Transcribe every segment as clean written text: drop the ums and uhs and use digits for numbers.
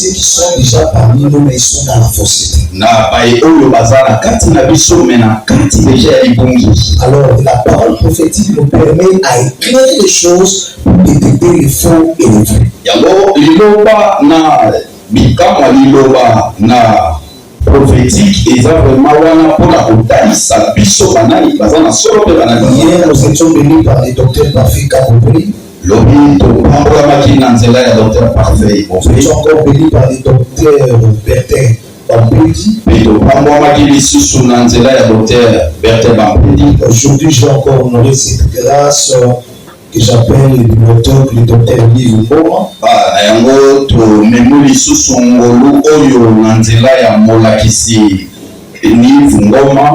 Ceux qui sont déjà parmi nous, mais ils sont dans la fausseté. Alors, la parole prophétique nous permet à éclairer les choses pour détecter les faux et les vrais. Prophétique et vraiment pour la kotalisa biso banani bazana solo pe banani. Hier nous étions bénis par le docteur Parfait Kabopoli. Lobi to pambola makina nzela ya docteur Parfait. Nous étions encore bénis par le docteur Bertin Bambedi. Et to pambola makina susu na nzela ya docteur Bertin Bambedi. Aujourd'hui j'ai encore honoré cette grâce que j'appelle le bibliothèque le docteur Yves Mboma. Yango to memuli susu ngolu oyo na nzela ya molakisi Yves Mboma.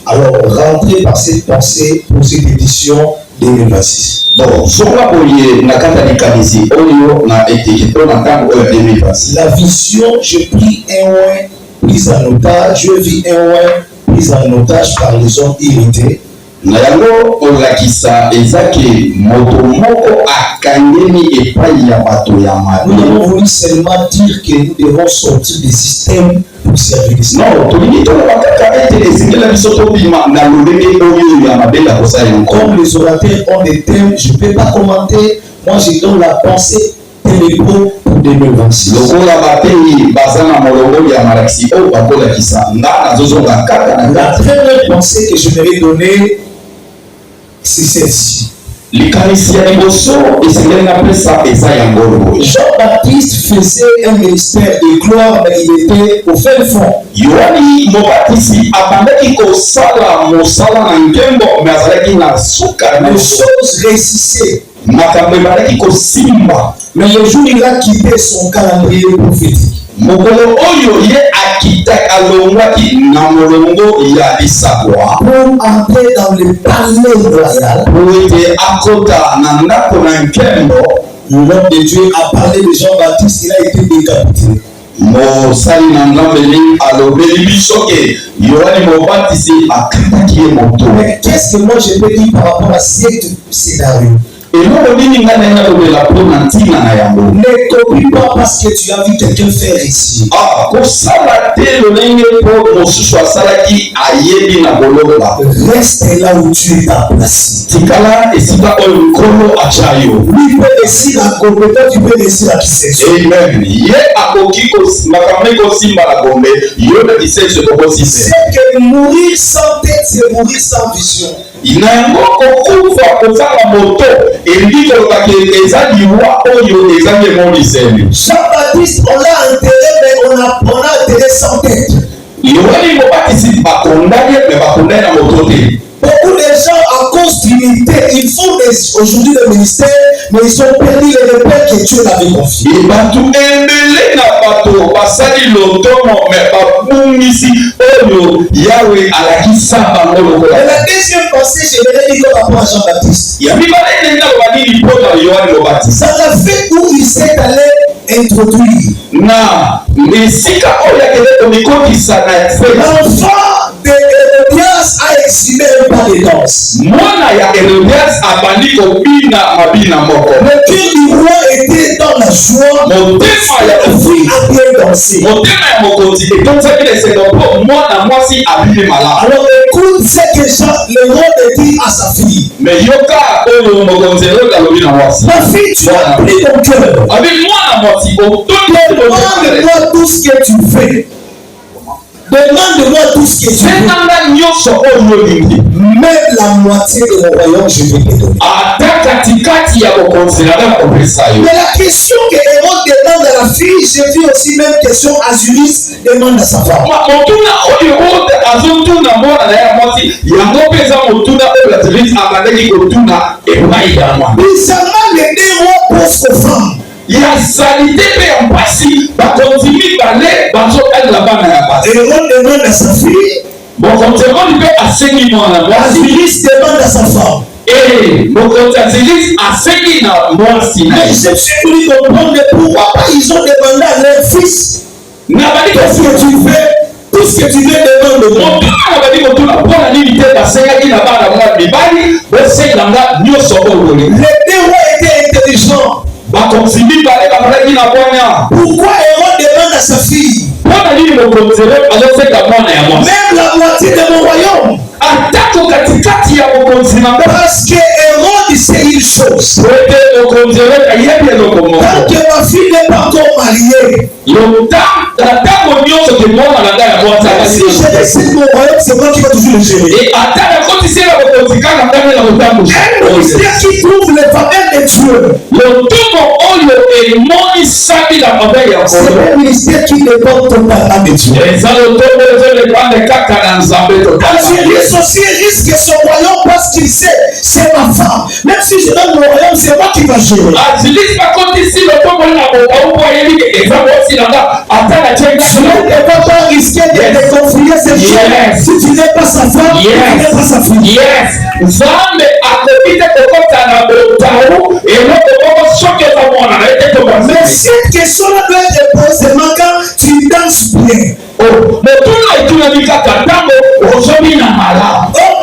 Alors rentrez par cette pensée pour cette édition 2026. Bon, soka boye na kata likanisi oyo na été to na tango oyo 2026. La vision, je pris un oin pris en otage, je vis un oin pris en otage par les hommes irrités. Na yango olakisa ezaki moto moko akangeni epai ya bato ya mabe. Nous avons voulu seulement dire que nous devons sortir des systèmes pour servir les systèmes. Non, tolingi to bakaka ete ezingela biso tobima na lolenge oyo ya mabe la kosala yango. Comme les orateurs ont des thèmes, je ne peux pas commenter. Moi, je donne la pensée télépo pour 2026. Lokola batei bazana molongo ya malakisi oyo bakolakisa nga nazozonga kaka na la très belle pensée que je vais donner, c'est celle-ci. Jean-Baptiste faisait un ministère de gloire, mais il était au fin fond. Les choses réussissaient. Mais le jour où il a quitté son calendrier prophétique, mokolo oyo ye akita alongwaki na molongo ya lisakwa pour entrer dans le palais royal, pour ete akota na ndako na nkembo. L'homme de Dieu a parlé de Jean-Baptiste, il a été décapité. Mosali na nzambeli alobeli biso ke yohani mobatisi akataki ye moto. Mais qu'est-ce que moi je peux dire par rapport à ce scénario? Et nous, ne copie pas parce que tu as vu quelqu'un faire ici. Reste là où tu es placé. Lui peut décider à compétent, tu peux décider à qui c'est. Amen. C'est que mourir sans tête, c'est mourir sans vision. Jean-Baptiste, on l'a enterré, mais on a enterré sans tête. Beaucoup de gens, à cause d'unité, ils font aujourd'hui le ministère, mais ils ont perdu les repères que Dieu avait confiés. Et la deuxième pensée, je l'ai dit par rapport à Jean-Baptiste. Ça l'a fait où il s'est allé introduire. L'enfant de Hérodias a exhumé un pas de danse. Le cœur du roi était dans la joie. La fille a bien dansé. Alors écoute ce que le roi dit à sa fille. Ma fille, tu as pris ton cœur. Demande-moi tout ce que tu fais. Demande-moi tout ce que tu veux. Même la moitié de mon royaume, je vais te donner. Mais la question que Hérode demande à la fille, j'ai vu aussi même question Azulis demande à sa femme. Bizarrement, les deux rois posent aux femmes. Il y a salité et en passé, continue d'aller dans la banane à passer. Hérode demande à sa fille. Bon, quand tu vas à 5 mois, Azulis demande à sa femme. Et bon, quand tu à 5 mois, mais je suis venu comprendre pourquoi pas ils ont demandé à leur fils. Qu'est-ce que tu fais? Tout ce que tu veux demande. Les deux rois étaient intelligents. Pourquoi Hérode demande même la moitié de mon royaume. Parce que Hérode sait une chose. Tant que ma fille n'est pas encore mariée, si je décide mon royaume, c'est moi qui vais toujours le gérer. Un ministère qui trouve les faveurs de Dieu, c'est un ministère qui dépend totalement de Dieu. Angélus aussi risque son royaume parce qu'il sait, c'est ma femme. Même si je donne mon royaume, c'est moi qui vais gérer. Tu ne peux pas risquer de confier cette chose. Si tu n'es pas sa femme, tu n'es pas sa fille. Mais cette question-là doit être posée quand tu danses bien.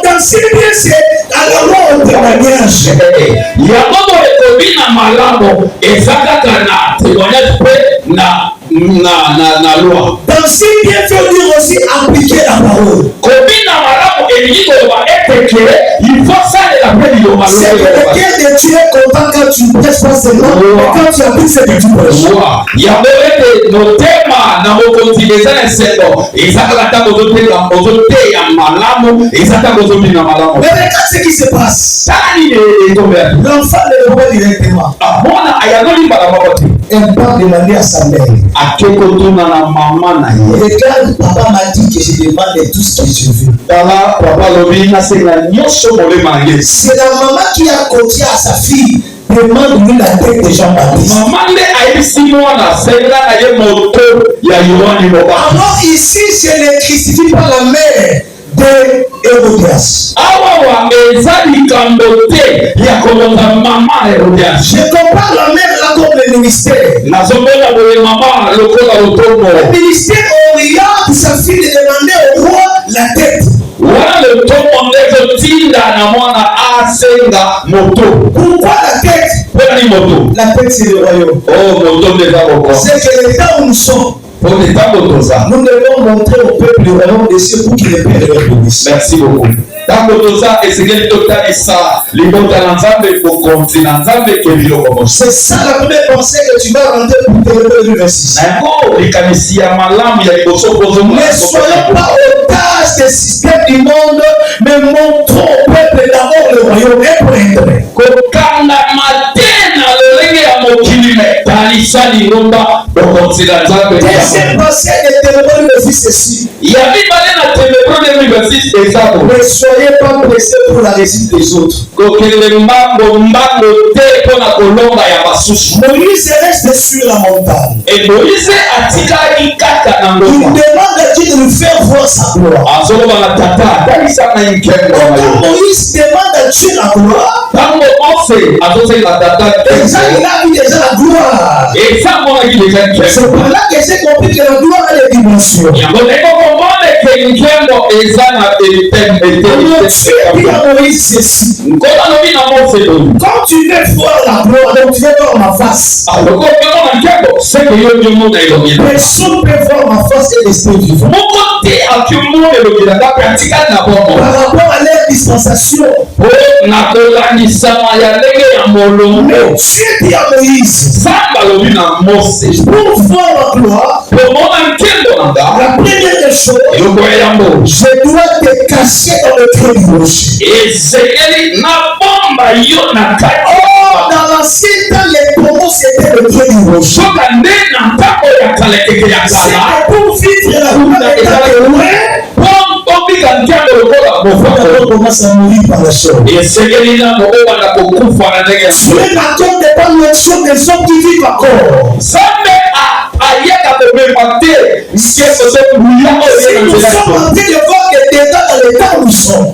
Danser bien, c'est à la loi au témoignage. Danser bien veut dire aussi appliquer la parole. C'est que le cœur de Dieu est content quand tu ne prêches pas seulement, mais quand tu appliques ce que tu prêches. Mais regarde ce qui se passe. L'enfant ne répond directement. Elle part demander à sa mère. Regarde, papa m'a dit que je demande tout ce que je veux. C'est la maman qui a confié à sa fille. Demande-lui la tête de Jean-Baptiste. Alors ici, je ne crucifie pas la mère de Hérodias. Je compare la mère là comme le ministère. Le ministère oriente sa fille de demander au roi la tête. Pourquoi la tête? La tête c'est le royaume. C'est que le temps où nous sommes, nous devons montrer au peuple du royaume de Dieu pour qu'il ne perde leur bénédiction. Merci beaucoup. C'est ça la première pensée que tu vas rentrer pour te révéler le verset 6. Ne soyons pas otages des systèmes du monde, mais montrons au peuple d'abord le royaume et pour intérêt. Deuxième pensée de témoin le verset ceci. Ne soyez pas pressés pour la réussite des autres. Moïse reste sur la montagne. Il demande à Dieu de nous faire voir sa gloire. Moïse demande à Dieu la gloire. Déjà, il a vu déjà la gloire. C'est par là que j'ai compris que la gloire a des dimensions. Moïse ceci. Quand tu veux voir la gloire, donc tu veux voir ma face. Personne ne peut voir ma face et rester vivant. Par rapport à leur dispensation. Mais Dieu dit à Moïse, pour voir la gloire, la première des choses, je dois te cacher dans le creux du rocher. Oh, dans l'ancien temps, les pommeaux c'était le creux du rocher. C'est pour vivre la gloire de loin. On commence à mourir par la chair. Dieu n'attendait pas l'onction des hommes qui vivent encore. Si nous sommes en train de voir que déjà dans le temps où nous sommes,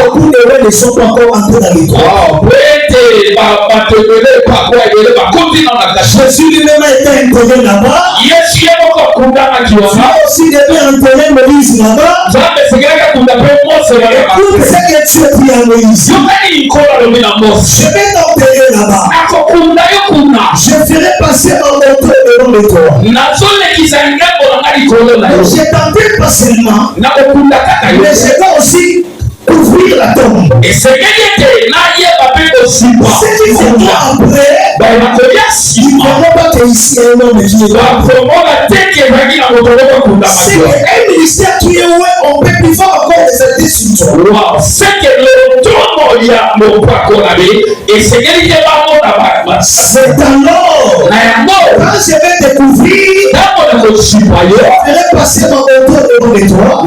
beaucoup de gens ne sont pas encore entrés dans les droits. Jésus lui-même a été intégré là-bas. Aussi devait enterrer Moïse là-bas. Écoute ce que Dieu dit à Moïse. Je vais t'enterrer là-bas. Je ferai passer un autre devant devant de toi. Je t'entends pas seulement, mais je dois aussi ouvrir la tombe. Et c'est qu'il Ce qui vient après, il ne faut pas que ici un homme de Dieu. C'est un ministère qui est où on peut plus faire encore des institutions. C'est que le tourment il y a mon pas qu'on avait et c'est qu'il y a pas mon tabac. C'est alors quand je vais découvrir, je vais passer mon temps devant de toi.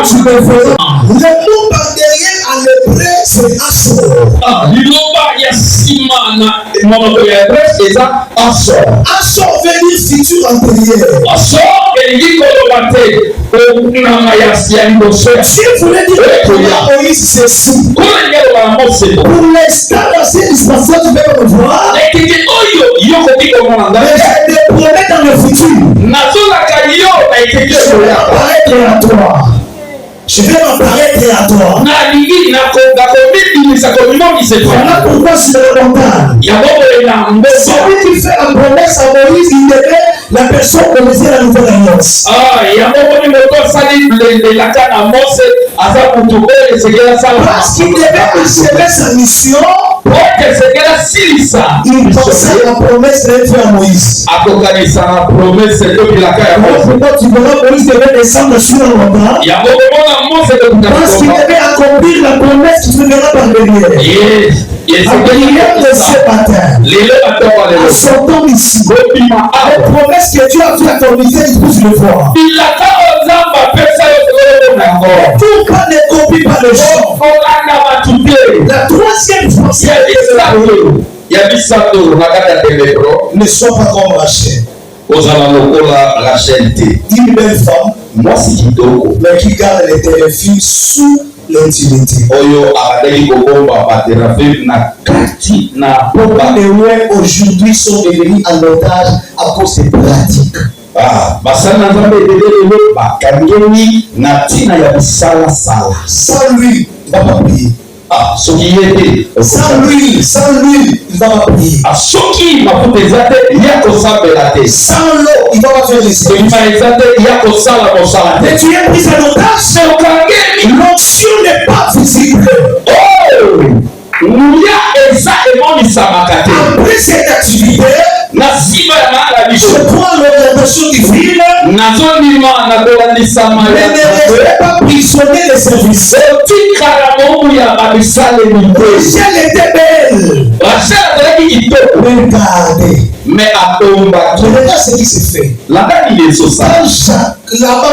Tu me feras. Le mot par derrière à l'hébreu, c'est Ashor. Ashor veut dire futur antérieur. Dieu voulait dire que Moïse ceci. Pour l'instant, dans cette dispensation, tu peux me voir. Mais je te promets dans le futur. Je vais m'apparaître à toi. Voilà pourquoi sur le montagne. Celui qui fait la promesse à Moïse, il devait la personne connaissait la nouvelle alliance. Parce qu'il devait achever sa mission. Il pensait la promesse d'être faite à Moïse. Tu verras Moïse devait descendre sur le montagne. Parce qu'il devait accomplir la promesse que tu verras par derrière. Hier de ce matin, en sortant ici, la promesse que Dieu a fait à ton ministère, il faut le voir. Pourquoi ne copie pas le chant? La troisième chose, ne sois pas comme Rachel. Une belle femme, mais qui garde les téléphones sous l'intimité. Pourquoi les rois aujourd'hui sont devenus en otage à cause des pratiques? Sans lui, il va pas prier. Sans lui, il va pas prier. Sans l'eau, il va pas faire les services. Mais tu es pris en otage. L'onction n'est pas visible. Après cette activité, je prends l'orientation divine, mais ne restez pas prisonnier des services. Rachel était belle. Regardez. Mais regarde ce qui s'est fait. La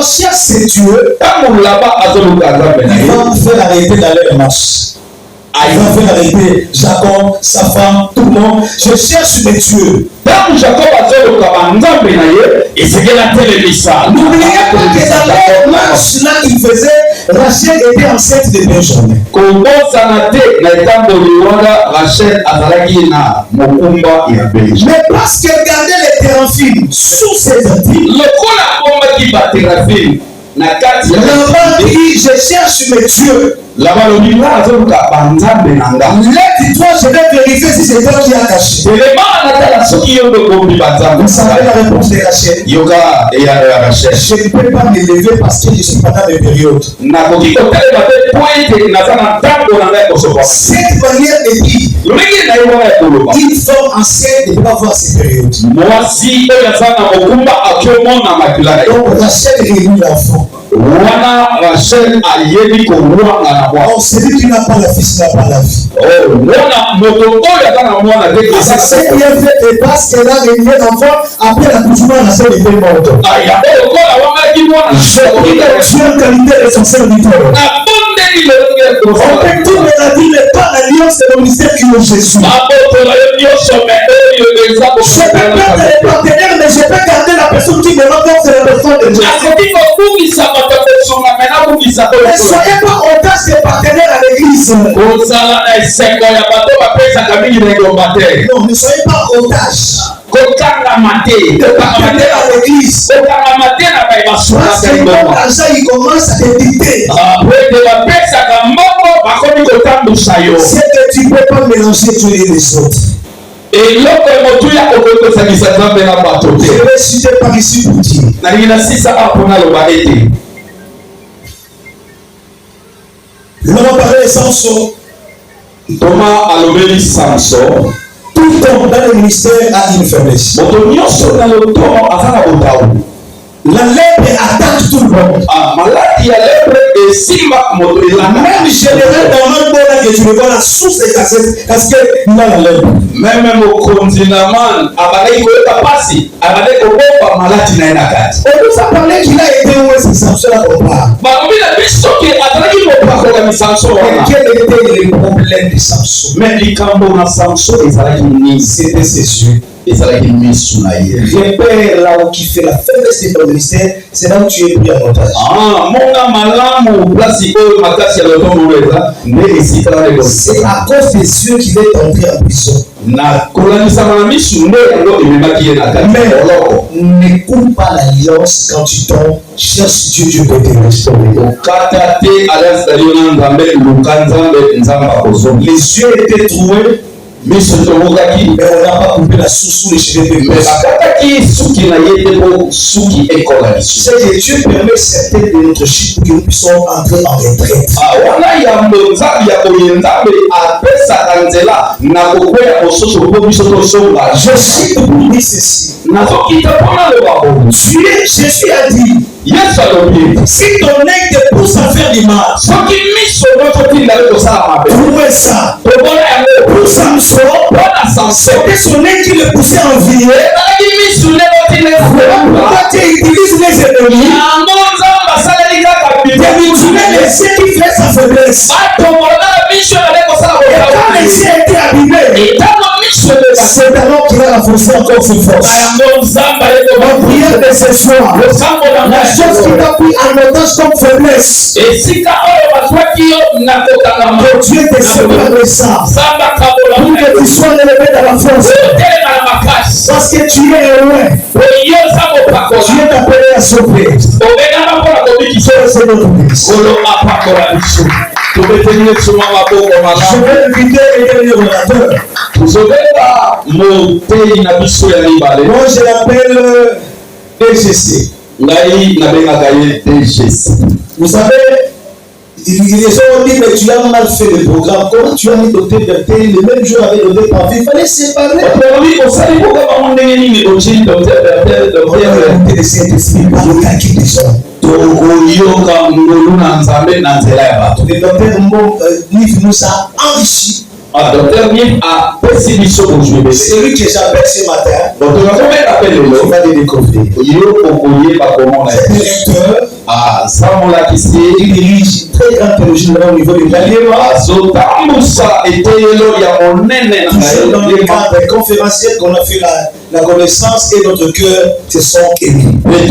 chasse c'est Dieu. Il va faire arrêter d'aller en marche. Il va faire arrêter Jacob, sa femme, tout le monde. Je cherche mes dieux. N'oubliez pas que dans leur marche là qu'il faisait, Rachel était enceinte de Benjamin. Mais parce que regardez les théraphines sous ses articles, là-bas dit, je cherche mes dieux. Dis-toi, je vais vérifier si c'est toi qui as caché. Vous savez la réponse de Rachel. Je ne peux pas me lever parce que je suis pendant mes périodes. Cette manière de dire, une femme enceinte ne peut pas avoir ses périodes. Donc Rachel réunit l'enfant. Oh, celui qui n'a pas la fille n'a pas la vie. C'est ce qui est fait de parce qu'elle a réuni l'enfant après l'accouchement, la sœur était morte. J'ai pris la qualité de son serviteur. On peut tout me la dire, mais pas l'alliance de mon ministère qui est Jésus. Je peux perdre les partenaires, mais je peux garder la personne qui me rend compte, c'est la personne de Dieu. Ne soyez pas otage des partenaires à l'église. Non, ne soyez pas otage. De partenaires à l'église. Parce que l'argent il commence à te dicter. C'est que tu ne peux pas mélanger Dieu et les autres. Et l'autre motuya okoko sakisa nzambe na bato. Je vais citer par ici pour dire. Na lingina sisa apona loba ete. L'on va parler de Samson. Thomas alobeli Samson. Tout homme dans le ministère a une faiblesse. Moto nyonso na lotomo azana botawu. La lèpre attaque tout le monde. Maladie ya lèpre et simba moto La même général dans notre monde que tu le vois la source de cassette parce que il a la lèpre. Même mokonzi na man abadai koyoka pasi abadai kobopa maladi na ina kati. On nous a parlé qu'il a été où est-ce que Samson a comparé. Bakomi na biso ke atalaki mopako ya Samson wana. Quel était le problème de Samson? Mais likambo na Samson ezalaki nini? C'était ses yeux. Ezalaki misu na ye. Repère là où qui fait la faiblesse de ton ministère, c'est là où tu es pris en otage. Monga malamu place oyo makasi ya lotomo leza nde esika na lelo. C'est à cause des yeux qu'il est entré en prison. Na kolanisama na misu nde yango ememaki ye na kati. Mais ne coupe pas l'alliance quand tu tombes. Cherche Dieu, Dieu peut te restaurer. Okata te alliance na yo na Nzambe luka Nzambe Nzambe akozonga. Les yeux étaient troués. Mais on n'a pas coupé la sous les cheveux de mais c'est que Dieu permet certaines de notre chute pour que nous puissions entrer en retraite. Je cite pour dire ceci. Jésus a dit, si ton œil te pousse à faire du mal, trouvez ça. Pour Samson, c'était son œil qui le poussait à envier. Pourquoi tu utilises les ennemis? Tu mutiler les yeux qui fait sa faiblesse. Et quand les yeux étaient abîmés, c'est alors qu'il a renforcé encore ses forces. Ma prière de ce soir, la chose qui t'a pris en otage comme faiblesse, que Dieu te sépare de ça, pour que tu sois élevé dans la force. Parce que tu es loin. Dieu t'a appelé à sauver. C'est notre ministre. Je vais inviter les derniers orateurs. Moi je l'appelle DGC. Vous savez, ils ont dit mais tu as mal fait le programme. Comment tu as mis Docteur Berté le même jour avec Docteur Parfait? Il fallait séparer. Le Saint-Esprit par le cas qui déjà. Le docteur Niv nous a enrichi. C'est lui que j'appelle ce matin. Tu vas le découvrir. Il dirige une très grande théologie au niveau de l'Alliéma. Toujours dans le cadre des conférenciers qu'on a fait la connaissance et notre cœur se sont émis. Il y a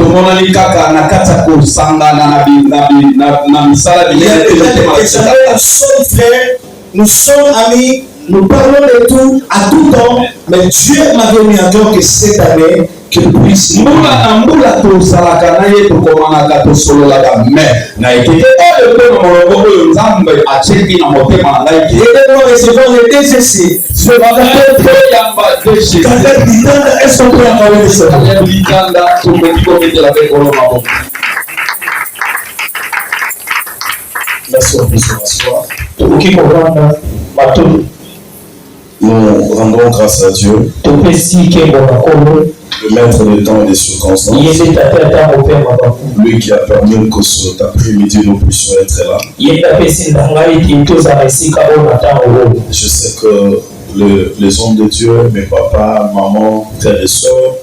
nous sommes amis, nous parlons de tout, à tout temps, mais Dieu m'avait mis en cœur que cette année, qu'il puisse nous. Et nous recevons le DGC. Est-ce qu'on peut envoyer ça? Merci à vous, bonsoir. Nous rendons grâce à Dieu, le maître des temps et des circonstances, lui qui a permis que cet après-midi nous puissions être là. Je sais que les hommes de Dieu, mes papas, maman, frères et sœurs,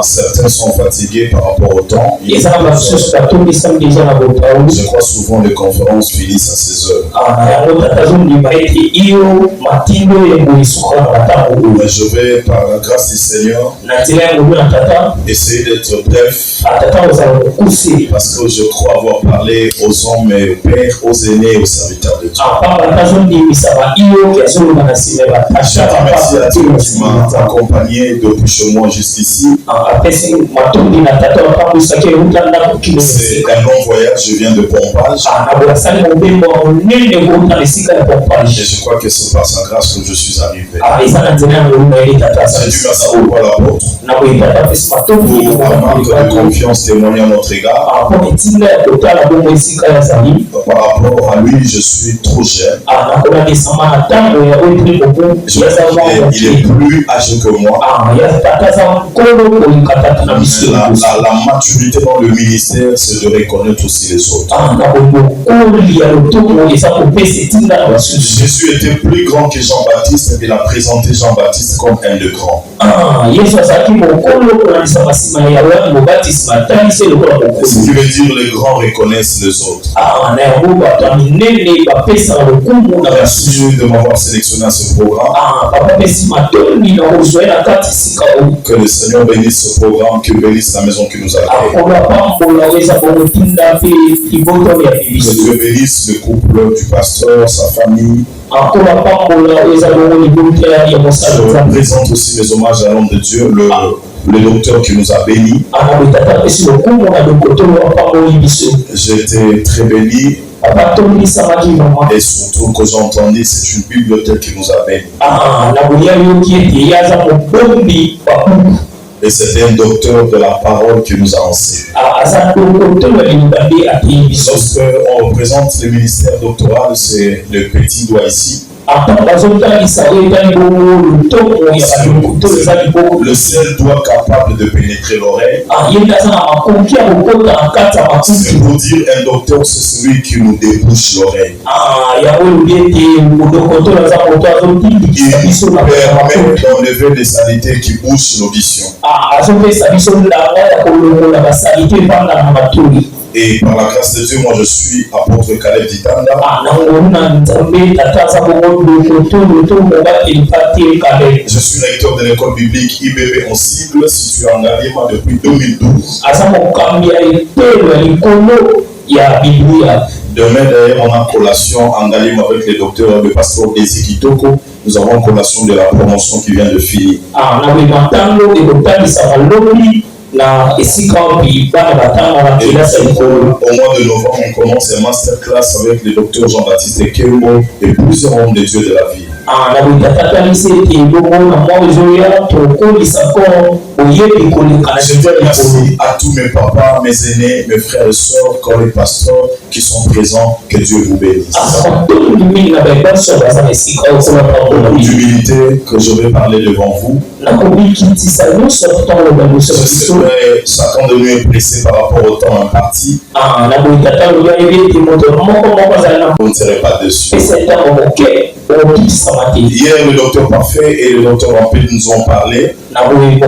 certains sont fatigués par rapport au temps. Je crois souvent les conférences finissent à 16 heures. Mais je vais, par la grâce du Seigneur, essayer d'être bref, parce que je crois avoir parlé aux hommes, aux pères, aux aînés, aux serviteurs de de Dieu. Je remercie à Dieu qui m'a accompagné depuis chez moi jusqu'ici. C'est un long voyage, je viens de Pompage. Et je crois que c'est par sa grâce que je suis arrivé. J'ai dû merci beaucoup à l'apôtre pour un manque de confiance témoigné à notre égard. Par rapport à lui, je suis trop jeune. Il est plus âgé que moi. La maturité dans le ministère, c'est de reconnaître aussi les autres. Jésus était plus grand que Jean-Baptiste et il a présenté Jean-Baptiste comme un de grands. Ce qui veut dire les grands reconnaissent les autres. Merci de m'avoir sélectionné à ce programme. Que le Seigneur bénisse ce programme, que bénisse la maison qui nous a créé. Que Dieu bénisse le couple du pasteur, sa famille. Je présente aussi mes hommages à l'homme de Dieu, le docteur qui nous a bénis. J'ai été très béni. Et surtout que j'ai entendu, c'est une bibliothèque qui nous a bénis. Et c'était un docteur de la parole qui nous a enseigné. Lorsque on représente le ministère doctoral, c'est le petit doigt ici. Le seul doigt capable de pénétrer l'oreille. C'est pour dire un docteur, c'est celui qui nous débouche l'oreille. Il permet d'enlever les saletés qui bouchent l'audition. Et par la grâce de Dieu, moi je suis apôtre Caleb Ditanda. Je suis recteur de l'école biblique IBB en cible située en Ngalima depuis 2012. Demain d'ailleurs on a collation en Ngalima avec le docteur le pasteur Desi Kitoko. Nous avons collation de la promotion qui vient de finir. Au mois de novembre, on commence un masterclass avec le docteur Jean-Baptiste Kembo et plusieurs hommes de Dieu de la vie. Je dis merci à tous mes papas, mes aînés, mes frères et sœurs, comme les pasteurs qui sont présents. Que Dieu vous bénisse. Beaucoup d'humilité que je vais parler devant vous. Chacun de nous est pressé par rapport au temps imparti. Vous ne serez pas déçus. Hier, le docteur Parfait et le docteur Rampé nous ont parlé. Le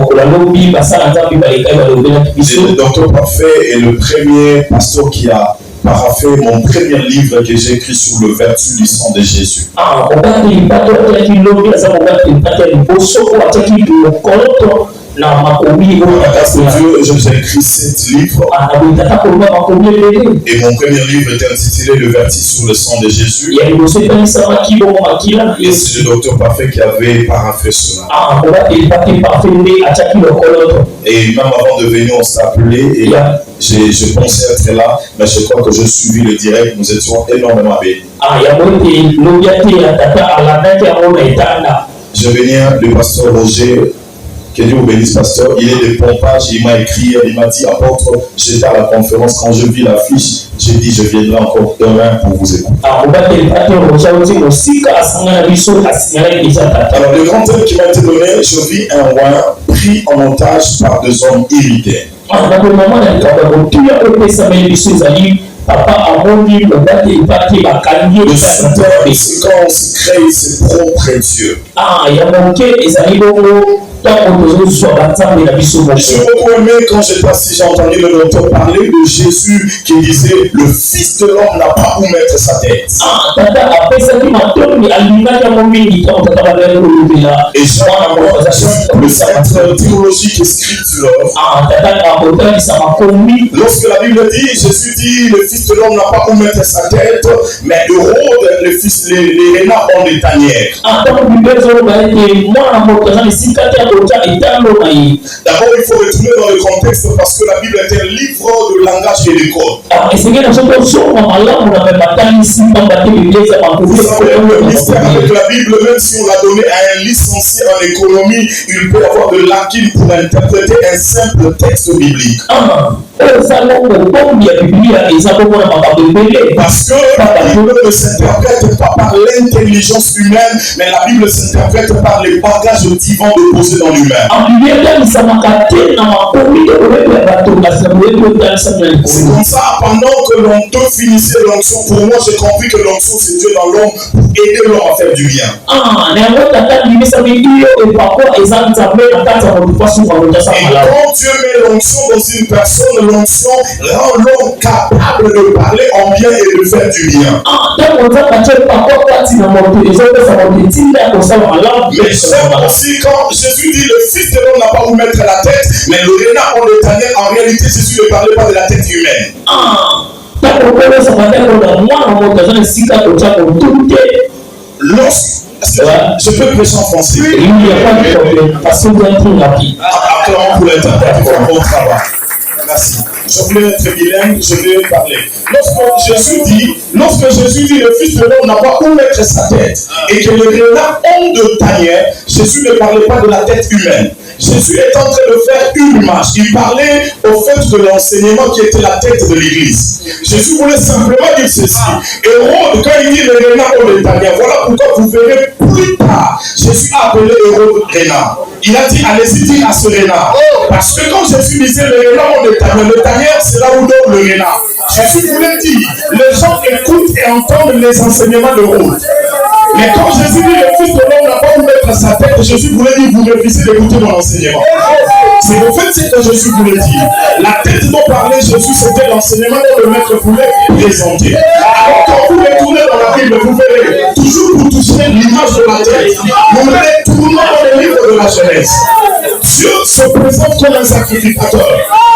docteur Parfait est le premier pasteur qui a paraphé mon premier livre que j'ai écrit sur le vertu du sang de Jésus. Par la grâce de Dieu, je vous ai écrit 7 livres. Et mon premier livre était intitulé Le vertu sur le sang de Jésus. Et c'est le docteur Parfait qui avait paraphé cela. Et même avant de venir, on s'est appelé et je pensais être là, mais je crois que je suivis le direct. Nous étions énormément bénis. Je venais le pasteur Roger. Que Dieu vous bénisse, pasteur. Il est de Pompage. Il m'a écrit, il m'a dit, apôtre, j'étais à la conférence. Quand je vis l'affiche, j'ai dit, je viendrai encore demain pour vous écouter. Alors, le grand thème qui m'a été donné, je vis un roi pris en otage par 2 hommes irrités. Le Satan, c'est quand on se crée ses propres dieux. J'ai beaucoup aimé quand j'ai entendu le docteur parler de Jésus qui disait le Fils de l'homme n'a pas où mettre sa tête. Et le centre théologique et scripture. Lorsque la Bible dit, Jésus dit le Fils de l'homme n'a pas où mettre sa tête, mais Hérode, les renards ont des tanières. D'abord, il faut retourner dans le contexte parce que la Bible est un livre de langage et de code. Vous savez, le mystère avec la Bible, même si on l'a donné à un licencié en économie, il peut avoir de lacunes pour interpréter un simple texte biblique. Parce que la Bible ne s'interprète pas par l'intelligence humaine, mais la Bible s'interprète par les bagages divins déposés dans l'humain. C'est comme ça, pendant que l'on te finissait l'onction, pour moi j'ai compris que l'onction c'est Dieu dans l'homme pour aider l'homme à faire du bien. Et quand Dieu met l'onction dans une personne, l'onction rend l'homme capable de parler en bien et de faire du bien. Mais j'aime aussi quand Jésus dit le Fils de l'homme n'a pas où mettre la tête, mais le renard on le tanière. En réalité, Jésus ne parlait pas de la tête humaine. Je peux prêcher en français. Il n'y a pas de problème. Acclamons pour l'interprète pour un bon travail. Merci. Je voulais être bilingue, je vais parler. Lorsque Jésus dit le Fils de l'homme n'a pas où mettre sa tête et que les renards ont de tanière, Jésus ne parlait pas de la tête humaine. Jésus est en train de faire une image. Il parlait au fait de l'enseignement qui était la tête de l'église. Jésus voulait simplement dire ceci. Hérode, quand il dit les renards ont de tanière, voilà pourquoi vous verrez plus tard, Jésus a appelé Hérode renard. Il a dit, allez-y dire à ce renard. Parce que quand Jésus disait les renards ont de tanière, le tanière c'est là où dort le renard. Jésus voulait dire, les gens écoutent et entendent les enseignements de Hérode. Mais quand Jésus dit le Fils de l'homme n'a pas où mettre sa tête, Jésus voulait dire, vous refusez d'écouter mon enseignement. C'est au fait ce que Jésus voulait dire. La tête dont parlait Jésus, c'était l'enseignement dont le maître voulait présenter. Alors quand vous retournez dans la Bible, vous verrez, toujours pour toucher l'image de la tête, vous verrez tourner dans les livres de la Genèse. Dieu se présente comme un sacrificateur.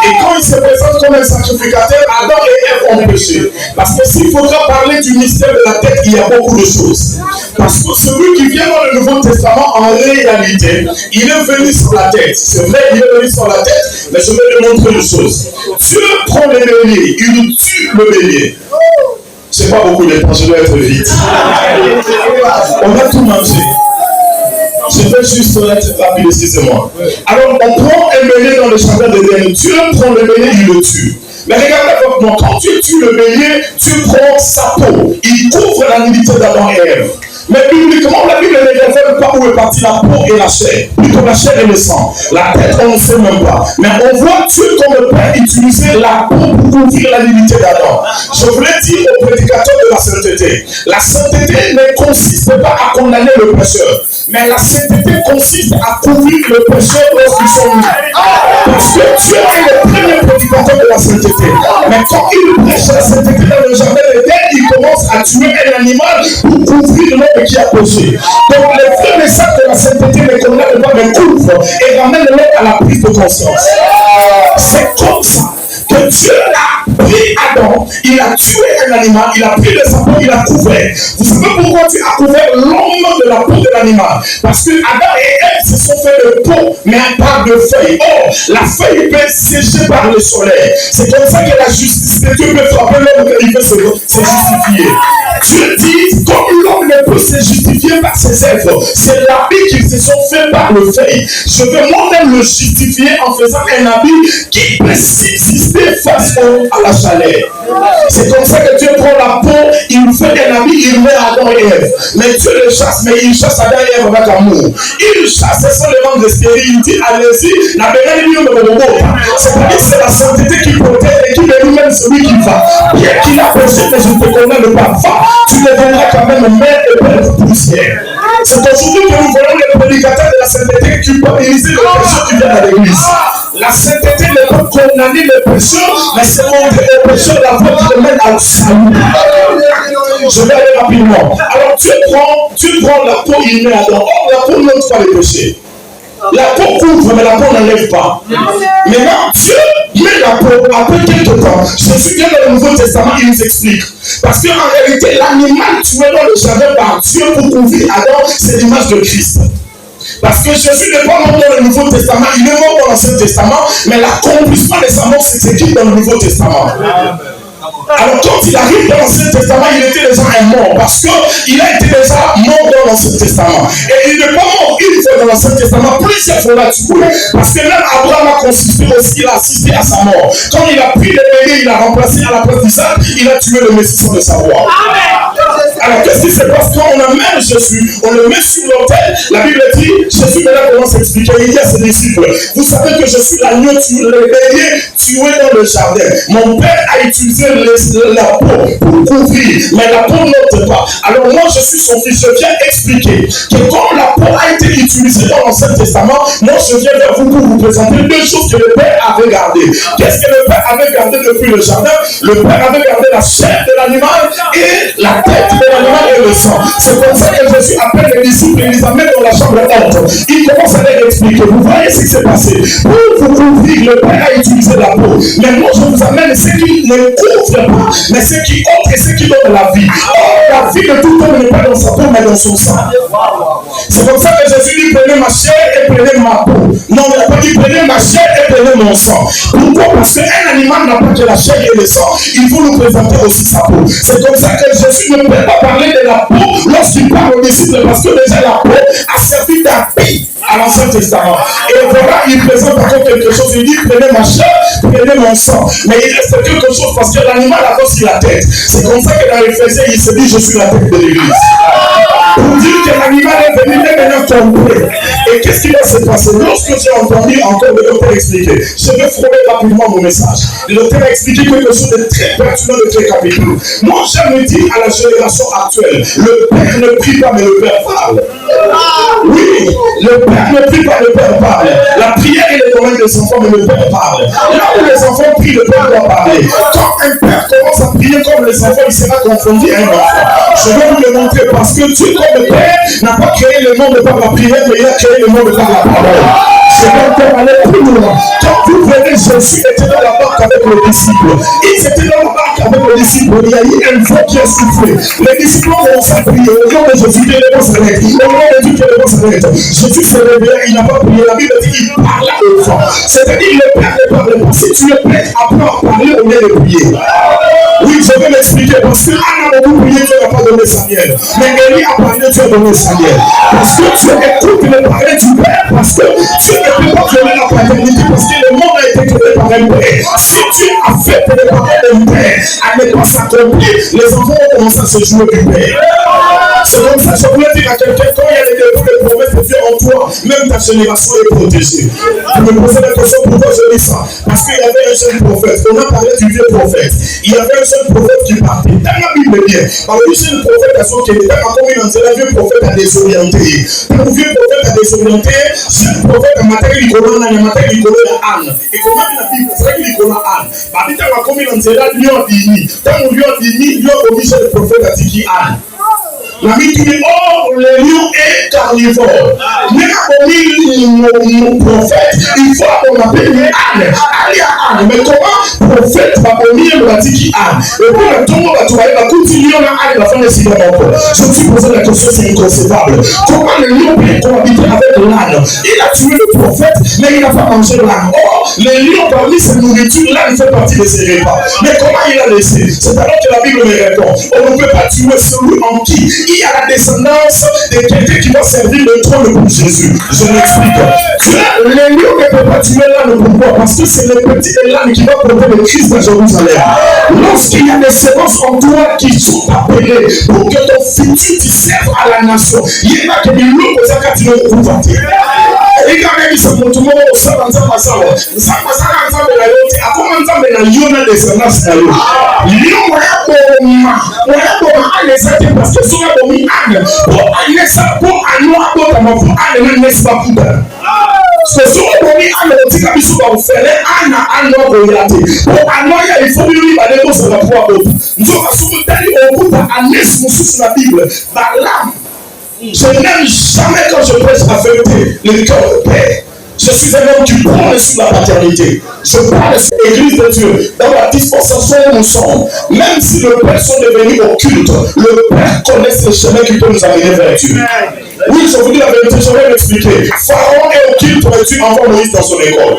Et quand il se présente comme un sacrificateur, Adam et Ève ont péché. Parce que s'il faudra parler du mystère de la tête, il y a beaucoup de choses. Parce que celui qui vient dans le Nouveau Testament, en réalité, il est venu sur la tête. C'est vrai, il est venu sur la tête, mais je vais te montrer une chose. Dieu prend le bélier, il tue le bélier. C'est pas beaucoup de temps, je dois être vite. On a tout mangé. Je vais juste être rapide, excusez-moi. Alors, on prend un bélier dans le jardin d'Éden. Dieu prend le bélier, il le tue. Mais regardez avec moi, quand tu tues le bélier, tu prends sa peau. Il couvre la nudité d'Adam et Ève. Mais bibliquement, la Bible ne révèle pas où est partie la peau et la chair. Plutôt la chair et le sang. La tête, on ne sait même pas. Mais on voit Dieu comme le Père utiliser la peau pour couvrir la nudité d'Adam. Je voulais dire aux prédicateurs de la sainteté, la sainteté ne consiste pas à condamner le pécheur, mais la sainteté consiste à couvrir le pécheur lorsqu'ils sont nus. Parce que Dieu est le premier prédicateur de la sainteté. Mais quand il prêche la sainteté dans le jardin d'Éden, il commence à tuer un animal pour couvrir l'homme qui a péché. Donc le vrai message de la sainteté ne condamne pas, mais couvre et ramène l'homme à la prise de conscience. C'est comme ça que Dieu a pris Adam, il a tué un animal, il a pris de sa peau, il a couvert. Vous savez pourquoi Dieu a couvert l'homme de la peau de l'animal? Parce que Adam et Ève se sont fait de peau, mais pas de feuilles. Or, la feuille peut sécher par le soleil. C'est comme ça que la justice de Dieu peut frapper l'homme quand il veut se justifier. Dieu dit, comme l'homme ne peut se justifier par ses œuvres, c'est l'habit qu'ils se sont fait par le feuille. Je vais moi-même le justifier en faisant un habit qui peut subsister face à la chaleur. C'est comme ça que Dieu prend la peau, il fait un habit, il met Adam et Ève. Mais Dieu les chasse, mais il chasse Adam et Ève avec amour. Il chasse seulement de stérile, il dit allez-y, la bénédiction de mon c'est-à-dire c'est la sainteté qui protège et qui est lui-même celui qui va. Bien qu'il a péché, mais je ne te condamne pas. Va, tu deviendras quand même mère et père de poussière. C'est aujourd'hui que nous voyons les prédicateurs de la sainteté culpabiliser le péché qui vient à l'église. La sainteté ne peut condamner le péché, mais c'est montrer le péché la voie qui te mène à salut. Je vais aller rapidement. Alors tu prends la peau, il met Adam. Or, la peau n'enlève pas les péchés. La peau couvre, mais la peau n'enlève pas. Maintenant, Dieu met la peau après quelques temps. Jésus vient dans le Nouveau Testament, il nous explique. Parce qu'en réalité, l'animal tué dans le jardin par Dieu pour couvrir Adam, c'est l'image de Christ. Parce que Jésus n'est pas mort dans le Nouveau Testament, il est mort dans l'Ancien Testament, mais l'accomplissement de sa mort s'exécute dans le Nouveau Testament. Alors quand il arrive dans l'Ancien Testament, il était déjà un mort parce qu'il a été déjà mort dans l'Ancien Testament. Et il n'est pas mort une fois dans l'Ancien Testament, plusieurs fois là tué. Parce que même Abraham a consisté aussi, il a assisté à sa mort. Quand il a pris les béliers, il a remplacé à la place d'Isaac, il a tué le Messie sans le savoir. Alors qu'est-ce qui se passe quand on amène Jésus, on le met sur l'autel? La Bible dit, Jésus maintenant commence à expliquer, il dit à ses disciples, vous savez que je suis l'agneau, le bélier tué dans le jardin. Mon père a utilisé la peau pour couvrir, mais la peau n'ôte pas. Alors moi je suis son fils, je viens expliquer que comme la peau a été utilisée dans l'Ancien Testament, moi je viens vers vous pour vous présenter deux choses que le Père avait gardées. Qu'est-ce que le Père avait gardé depuis le jardin? Le Père avait gardé la chair de l'animal et la tête de l'animal et le sang. C'est comme ça que Jésus appelle les disciples et les amène dans la chambre haute. Il commence à leur expliquer, vous voyez ce qui s'est passé. Pour vous couvrir, le Père a utilisé la peau. Mais moi je vous amène ce qui ne couvre pas, mais ce qui ôte et ce qui donne la vie. Or, la vie de tout homme n'est pas dans sa peau, mais dans son sang. C'est comme ça que Jésus dit, prenez ma chair et prenez ma peau. Non, il n'a pas dit, prenez ma chair et prenez mon sang. Pourquoi? Parce qu'un animal n'a pas que la chair et le sang. Il faut nous présenter aussi sa peau. C'est comme ça que Jésus ne peut pas parler de la peau lorsqu'il parle aux disciples, parce que déjà la peau a servi d'appui à l'Ancien Testament. Et voilà, il présente encore quelque chose. Il dit, prenez ma chair, prenez mon sang. Mais il reste quelque chose parce que l'animal a aussi la tête. C'est comme ça que dans l'Éphésiens, il se dit, je suis la tête de l'Église. Pour dire que l'animal est venu maintenant complet. Et qu'est-ce qui va se passer? Lorsque j'ai entendu encore le docteur expliquer, je vais frôler rapidement mon message. Le docteur a expliqué quelque chose de très pertinent, de très capiteux. Moi, j'aime dire à la génération actuelle, le Père ne prie pas, mais le Père parle. Oui, le Père ne prie pas, le Père parle. La prière est le domaine des enfants, mais le Père parle. Là où les enfants prient, le Père doit parler. Quand un Père commence à prier comme les enfants, il sera confondu à un enfant. Je vais vous le montrer parce que Dieu, comme le Père, n'a pas créé le monde par la prière, mais il a créé le monde par la parole. C'est donc aller plus loin. Quand vous venez, Jésus était dans la barque avec les disciples. Ils étaient dans la barque avec les disciples. Il y a eu un vent qui a soufflé. Les disciples ont commencé à prier. Au nom de Jésus, que les vents s'arrêtent. Au nom de Dieu, que les vents s'arrêtent. Jésus s'est réveillé, il n'a pas prié. La Bible dit qu'il parla au vent. C'est-à-dire le Père ne parle pas. Si tu es prêt, apprends à parler au lieu de prier. Oui, je vais m'expliquer. Parce que Anna a beaucoup prié, Dieu n'a pas donné sa mienne. Mais Élie a parlé, Dieu a donné sa mienne. Parce que tu écoutes le parler du Père. Parce que Dieu ne peut pas créer la paternité. Parce que le monde a été créé par un Père. Si Dieu a fait préparer le Père à ne pas s'accomplir, les enfants ont commencé à se jouer du Père. C'est comme ça que je voulais dire à quelqu'un, quand il y a des promesses de Dieu en toi, même ta génération est protégée. Je me posais la question, pourquoi je dis ça? Parce qu'il y avait un jeune prophète. On a parlé du vieux prophète. Il y avait un jeune prophète qui partait. Dans la Bible bien. Alors, le jeune prophète a son Québec, comme il en disait, le vieux prophète a désorienté. Le vieux prophète a désorienté. Jeune prophète a maté Nicolas, il a maté Nicolas Anne. Et comment il a dit, c'est vrai que Nicolas Anne. Bah, dit, comme il en disait, là, lui en dit, quand on lui en dit, lui en dit, le prophète a dit qui Anne. La Bible dit, oh, le lion est carnivore. Mais comme prophète, il faut qu'on appelle Anne. Mais comment prophète va venir me dire qui Anne? Et puis le tombeau va trouver la continuer à Anne la fin de ce moment. Je me suis posé la question, c'est inconcevable. Comment le lion peut cohabiter avec l'âne? Il a tué le prophète, mais il n'a pas mangé l'âne. Or, le lion parmi ses nourritures, l'âne fait partie de ses repas. Mais comment il a laissé? C'est alors que la Bible me répond. On ne peut pas tuer celui en qui il y a la descendance de quelqu'un qui va servir le trône pour Jésus. Je m'explique. Le lion ne peut pas tuer l'âne. Pourquoi? Parce que c'est le petit de l'âne qui va porter le Christ à Jérusalem. Lorsqu'il y a des séquences en toi qui sont appelées pour que ton futur tu serves à la nation, il y a que des loups pour ça quand tu ne trouves pas. Et quand même, ils sont pour tout le monde au sein d'un ensemble. Ça passe à l'ensemble de la lotte. À comment ensemble na yona descendance na yo. Yo moya ane sate parce que soka bomi ane pour anesa pour ano abota mafu ane na nesi bakuta. C'est soka bomi ane otika biso ba ofele ana ano boyate. Pour ano ya il faut lui ba debo ça va pouvoir bob. Nzoka soka tali okuta anesi mususu na Bible. Ba l'âme. Je n'aime jamais quand je prêche la vérité le cœur de paix. Je suis un homme qui prend sur la paternité. Je parle sur l'église de Dieu. Dans la dispensation où nous sommes, même si le Père sont devenus occultes, le Père connaît le chemin qui peut nous amener vers Dieu. Oui, je vous dis la vérité, je vais m'expliquer. Pharaon est occulte pour que tu envoies Moïse dans son école.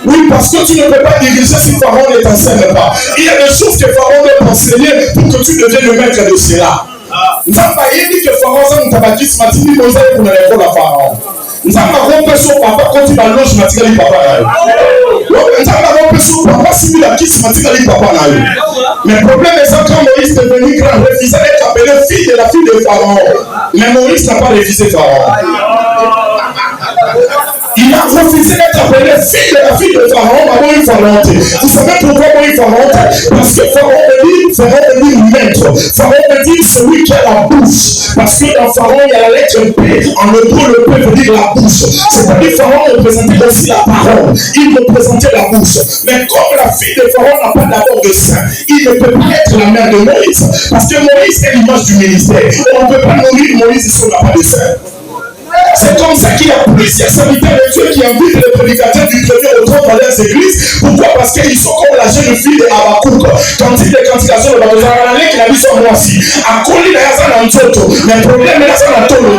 Oui, parce que tu ne peux pas diriger si Pharaon ne t'enseigne pas. Il y a des choses que Pharaon doit t'enseigner pour que tu deviennes le maître de cela. Nous avons dit que Pharaon, ça nous a dit ce matin, nous avons pour l'école à Pharaon. Nous avons rompé son papa quand il va loger matinale papa. Nous avons rompé son papa si il a quitté matinale papa. Mais le problème est que quand Moïse est devenu grand, refusé d'être appelé fille de la fille de Pharaon. Mais Moïse n'a pas refusé Pharaon. Il a refusé d'être appelé fille de la fille de Pharaon, avant il faut monter. Vous savez pourquoi il faut monter? Parce que Pharaon me dit maître. Pharaon me dit celui qui a la bouche. Parce que dans Pharaon, il y a la lettre P. En hébreu, le P veut dire la bouche. C'est-à-dire Pharaon représentait aussi la parole. Il représentait la bouche. Mais comme la fille de Pharaon n'a pas d'abord de sein, il ne peut pas être la mère de Moïse. Parce que Moïse est l'image du ministère. On ne peut pas nourrir Moïse si on n'a pas de sein. C'est comme ça qu'il y a plusieurs serviteurs de Dieu qui invitent les prédicateurs du premier au trône dans leurs églises. Pourquoi? Parce qu'ils sont comme la jeune fille de Habakkuk. Quand il est candidature, le baptême qui a dit sur moi aussi. À Koli, il y a ça dans le toto. Mais le problème est ça dans le toto.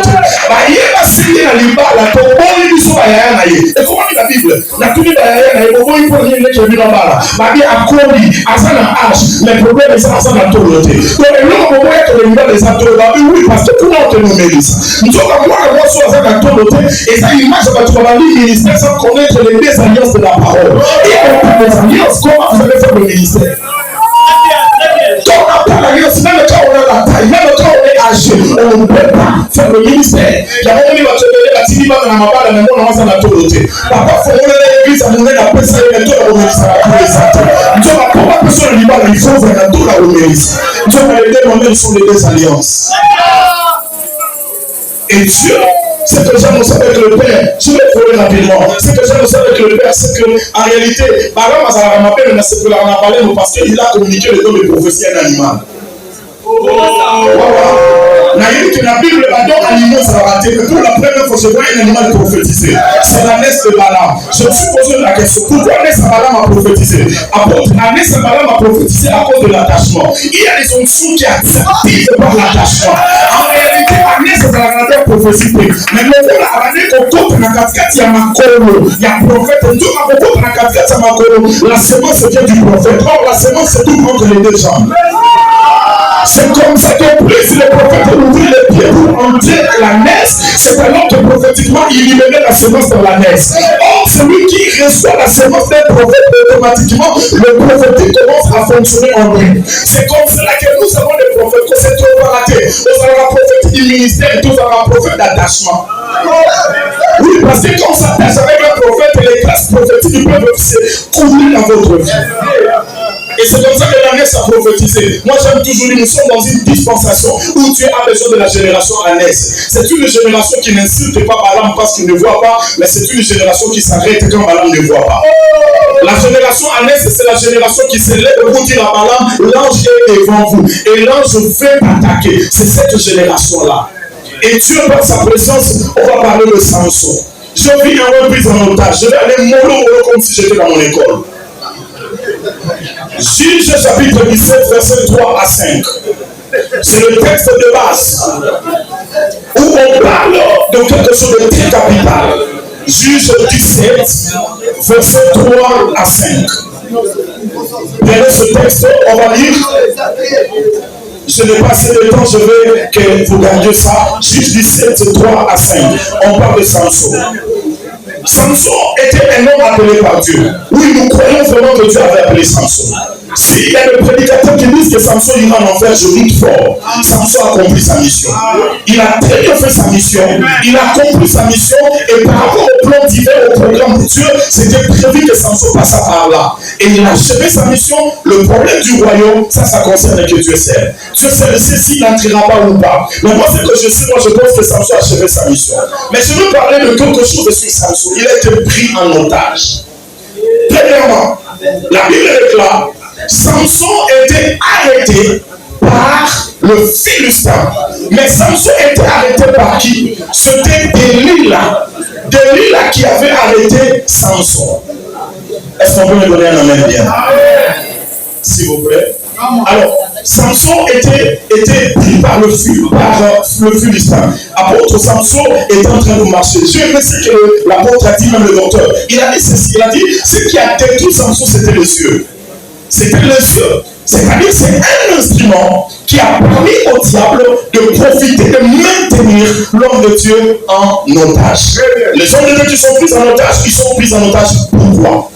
Il y a un signe dans l'Ibala. Ton bon, il dit sur la et comment dit la Bible? La Bible est il faut dire que je vis dans la Bible. À Koli, à ça dans l'âge. Mais le problème est ça dans le toto. Donc, l'homme, on voit que les gens les attendent. Oui, parce que comment on te nomme ça? Nous sommes moi, et ça image de votre ministère sans connaître les mésalliances de la parole. Et on peut alliances, comment vous allez faire le ministère? Quand on n'a pas l'alliance, même quand on a la taille, même quand on est âgé, on ne peut pas faire le ministère. Il y a un moment où on va te dire dans la mabale, mais on va s'en autorité. Papa, il faut que l'église a monnaie la paix, ça y est, tout la remise à la paix. Nous sommes pas mal personne de l'Iban, il faut faire tout la remise. Nous sommes les deux moments sont les deux alliances. Et Dieu, ce que j'aime avec le Père, je vais trouver rapidement. Ce que j'aime avec le Père, c'est qu'en réalité, parce qu'il a communiqué le don de prophétie à un animal. La Bible a donc animaux ça va rater. Mais pour la première fois, je vois un animal prophétiser. C'est la naisse de Balaam. Je me suis posé la question pourquoi la naisse de Balaam a prophétisé? La naisse de Balaam a prophétisé à cause de l'attachement. Il y a des onctions qui activent par l'attachement. En réalité, la naisse de Balaam a prophétisé. Mais le fait qu'on compte dans la casquette, il y a Makolo. Il y a prophète. On compte dans la casquette, il y a Makolo. La semence vient du prophète. Or, la semence, c'est tout contre les deux jambes. C'est comme ça que plus le prophète ouvrit les pieds pour entrer à la naisse, c'est alors que prophétiquement il libérait la semence dans la naisse. Or, celui qui reçoit la semence d'un prophète, automatiquement, le prophétique commence à fonctionner en lui. C'est comme cela que nous avons des prophètes, que c'est trop raté. Nous avons un prophète du ministère et nous avons un prophète d'attachement. Oui, parce que quand on s'attache avec un prophète, les classes prophétiques du peuple se couvrent dans votre vie. Et c'est comme ça que la naisse a prophétisé. Moi j'aime toujours dire, nous sommes dans une dispensation où Dieu a besoin de la génération ânesse. C'est une génération qui n'insulte pas Balaam parce qu'il ne voit pas, mais c'est une génération qui s'arrête quand Balaam ne voit pas. La génération ânesse, c'est la génération qui se lève pour dire à Balaam, l'ange est devant vous et l'ange veut attaquer. C'est cette génération-là. Et Dieu, par sa présence, on va parler de Samson. Je vis un reprise en otage. Je vais aller mollo comme si j'étais dans mon école. Juge chapitre 17, verset 3 à 5. C'est le texte de base où on parle de quelque chose de très capital. Juge 17, verset 3 à 5. Prenez ce texte, on va lire. Je n'ai pas assez de temps, je veux que vous gardiez ça. Juge 17, 3 à 5. On parle de Samson. Samson était un homme appelé par Dieu. Oui, nous croyons vraiment que Dieu avait appelé Samson. S'il y a des prédicateurs qui disent que Samson ira en enfer, je doute fort. Samson a accompli sa mission. Il a très bien fait sa mission. Il a accompli sa mission. Et par rapport au plan divin, au programme de Dieu, c'était prévu que Samson passe par là. et il a achevé sa mission. Le problème du royaume, ça concerne que Dieu sait. Dieu sait s'il n'entrera pas ou pas. Mais moi, ce que je sais, je pense que Samson a achevé sa mission. Mais je veux parler de quelque chose sur Samson. Il a été pris en otage. Premièrement, la Bible déclare, Samson était arrêté par le Philistin. Mais Samson était arrêté par qui? C'était Delilah. Delilah qui avait arrêté Samson. Est-ce qu'on peut me donner un amen bien? S'il vous plaît. Alors, Samson était pris par le Philistin. Apôtre Samson est en train de marcher. Je sais ce que l'apôtre a dit, même le docteur. Il a dit ceci, il a dit, ce qui a détruit Samson, c'était les cieux. C'était les cieux. C'est-à-dire c'est un instrument qui a permis au diable de profiter, de maintenir l'homme de Dieu en otage. Les hommes de Dieu qui sont pris en otage, ils sont pris en otage. Pourquoi?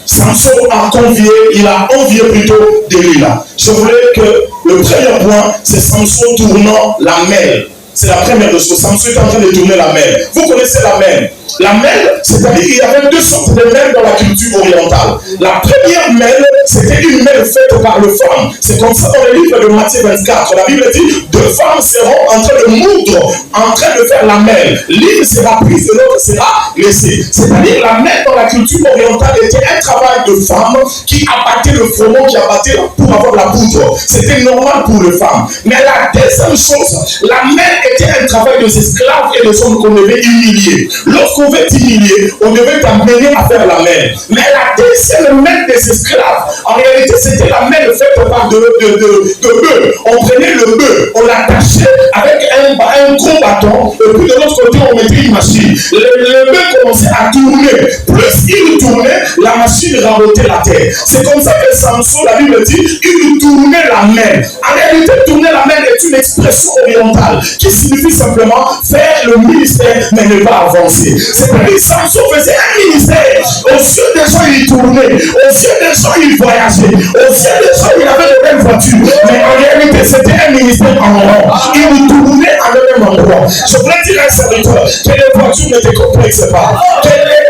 Samson a envié plutôt Delilah. Je voulais que le premier point, c'est Samson tournant la mêle. C'est la première des choses. Samson est en train de tourner la mêle. Vous connaissez la mêle. La mêle, c'est-à-dire qu'il y avait deux sortes de mêles dans la culture orientale. La première mêle, c'était une mêle faite par les femmes. C'est comme ça dans le livre de Matthieu 24. La Bible dit, deux femmes seront en train de moudre, en train de faire la mêle. L'une sera prise et l'autre sera laissée. C'est-à-dire la mêle dans la culture orientale était un travail de femme qui abattait le froment, qui abattait pour avoir la poudre. C'était normal pour les femmes. Mais la deuxième chose, la mêle était un travail des esclaves et des hommes qu'on devait humilier. Lorsqu'on veut t'humilier, on devait t'amener à faire la mêle. Mais la deuxième mêle des esclaves, en réalité, c'était la mêle faite par de bœufs. On prenait le bœuf, on l'attachait avec un gros bâton, et puis de l'autre côté, on mettait une machine. Le bœuf commençait à tourner. Plus il tournait, la machine rabotait la terre. C'est comme ça que Samson, la Bible dit, il tournait la mêle. En réalité, tourner la mêle est une expression orientale qui signifie simplement faire le ministère, mais ne pas avancer. C'est-à-dire Samson faisait un ministère. Aux yeux des gens, il tournait. Aux yeux des gens, il voyageait. Aux yeux des gens, il avait de belles voitures. Mais en réalité, c'était un ministère en rond. Il tournait à le même endroit. Je voulais dire à un serviteur que les voitures ne te complexent pas.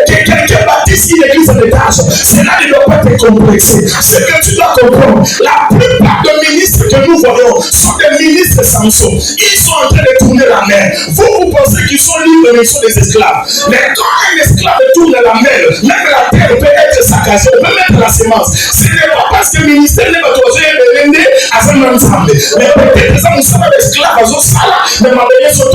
Quelqu'un bâtisse une église en étage. Cela ne doit pas te complexer. Ce que tu dois comprendre, la plupart des ministres que nous voyons sont des ministres Samson. Ils sont en train de tourner la main. Vous pensez qu'ils sont libres, mais ils sont des esclaves. Mais quand un esclave tourne la main, même la terre peut être saccagée, on peut mettre la semence. Ce n'est pas parce que le ministère n'est pas toujours de à ce même ensemble. Mais peut-être que nous sommes esclaves à ce sala, mais ma belle est sur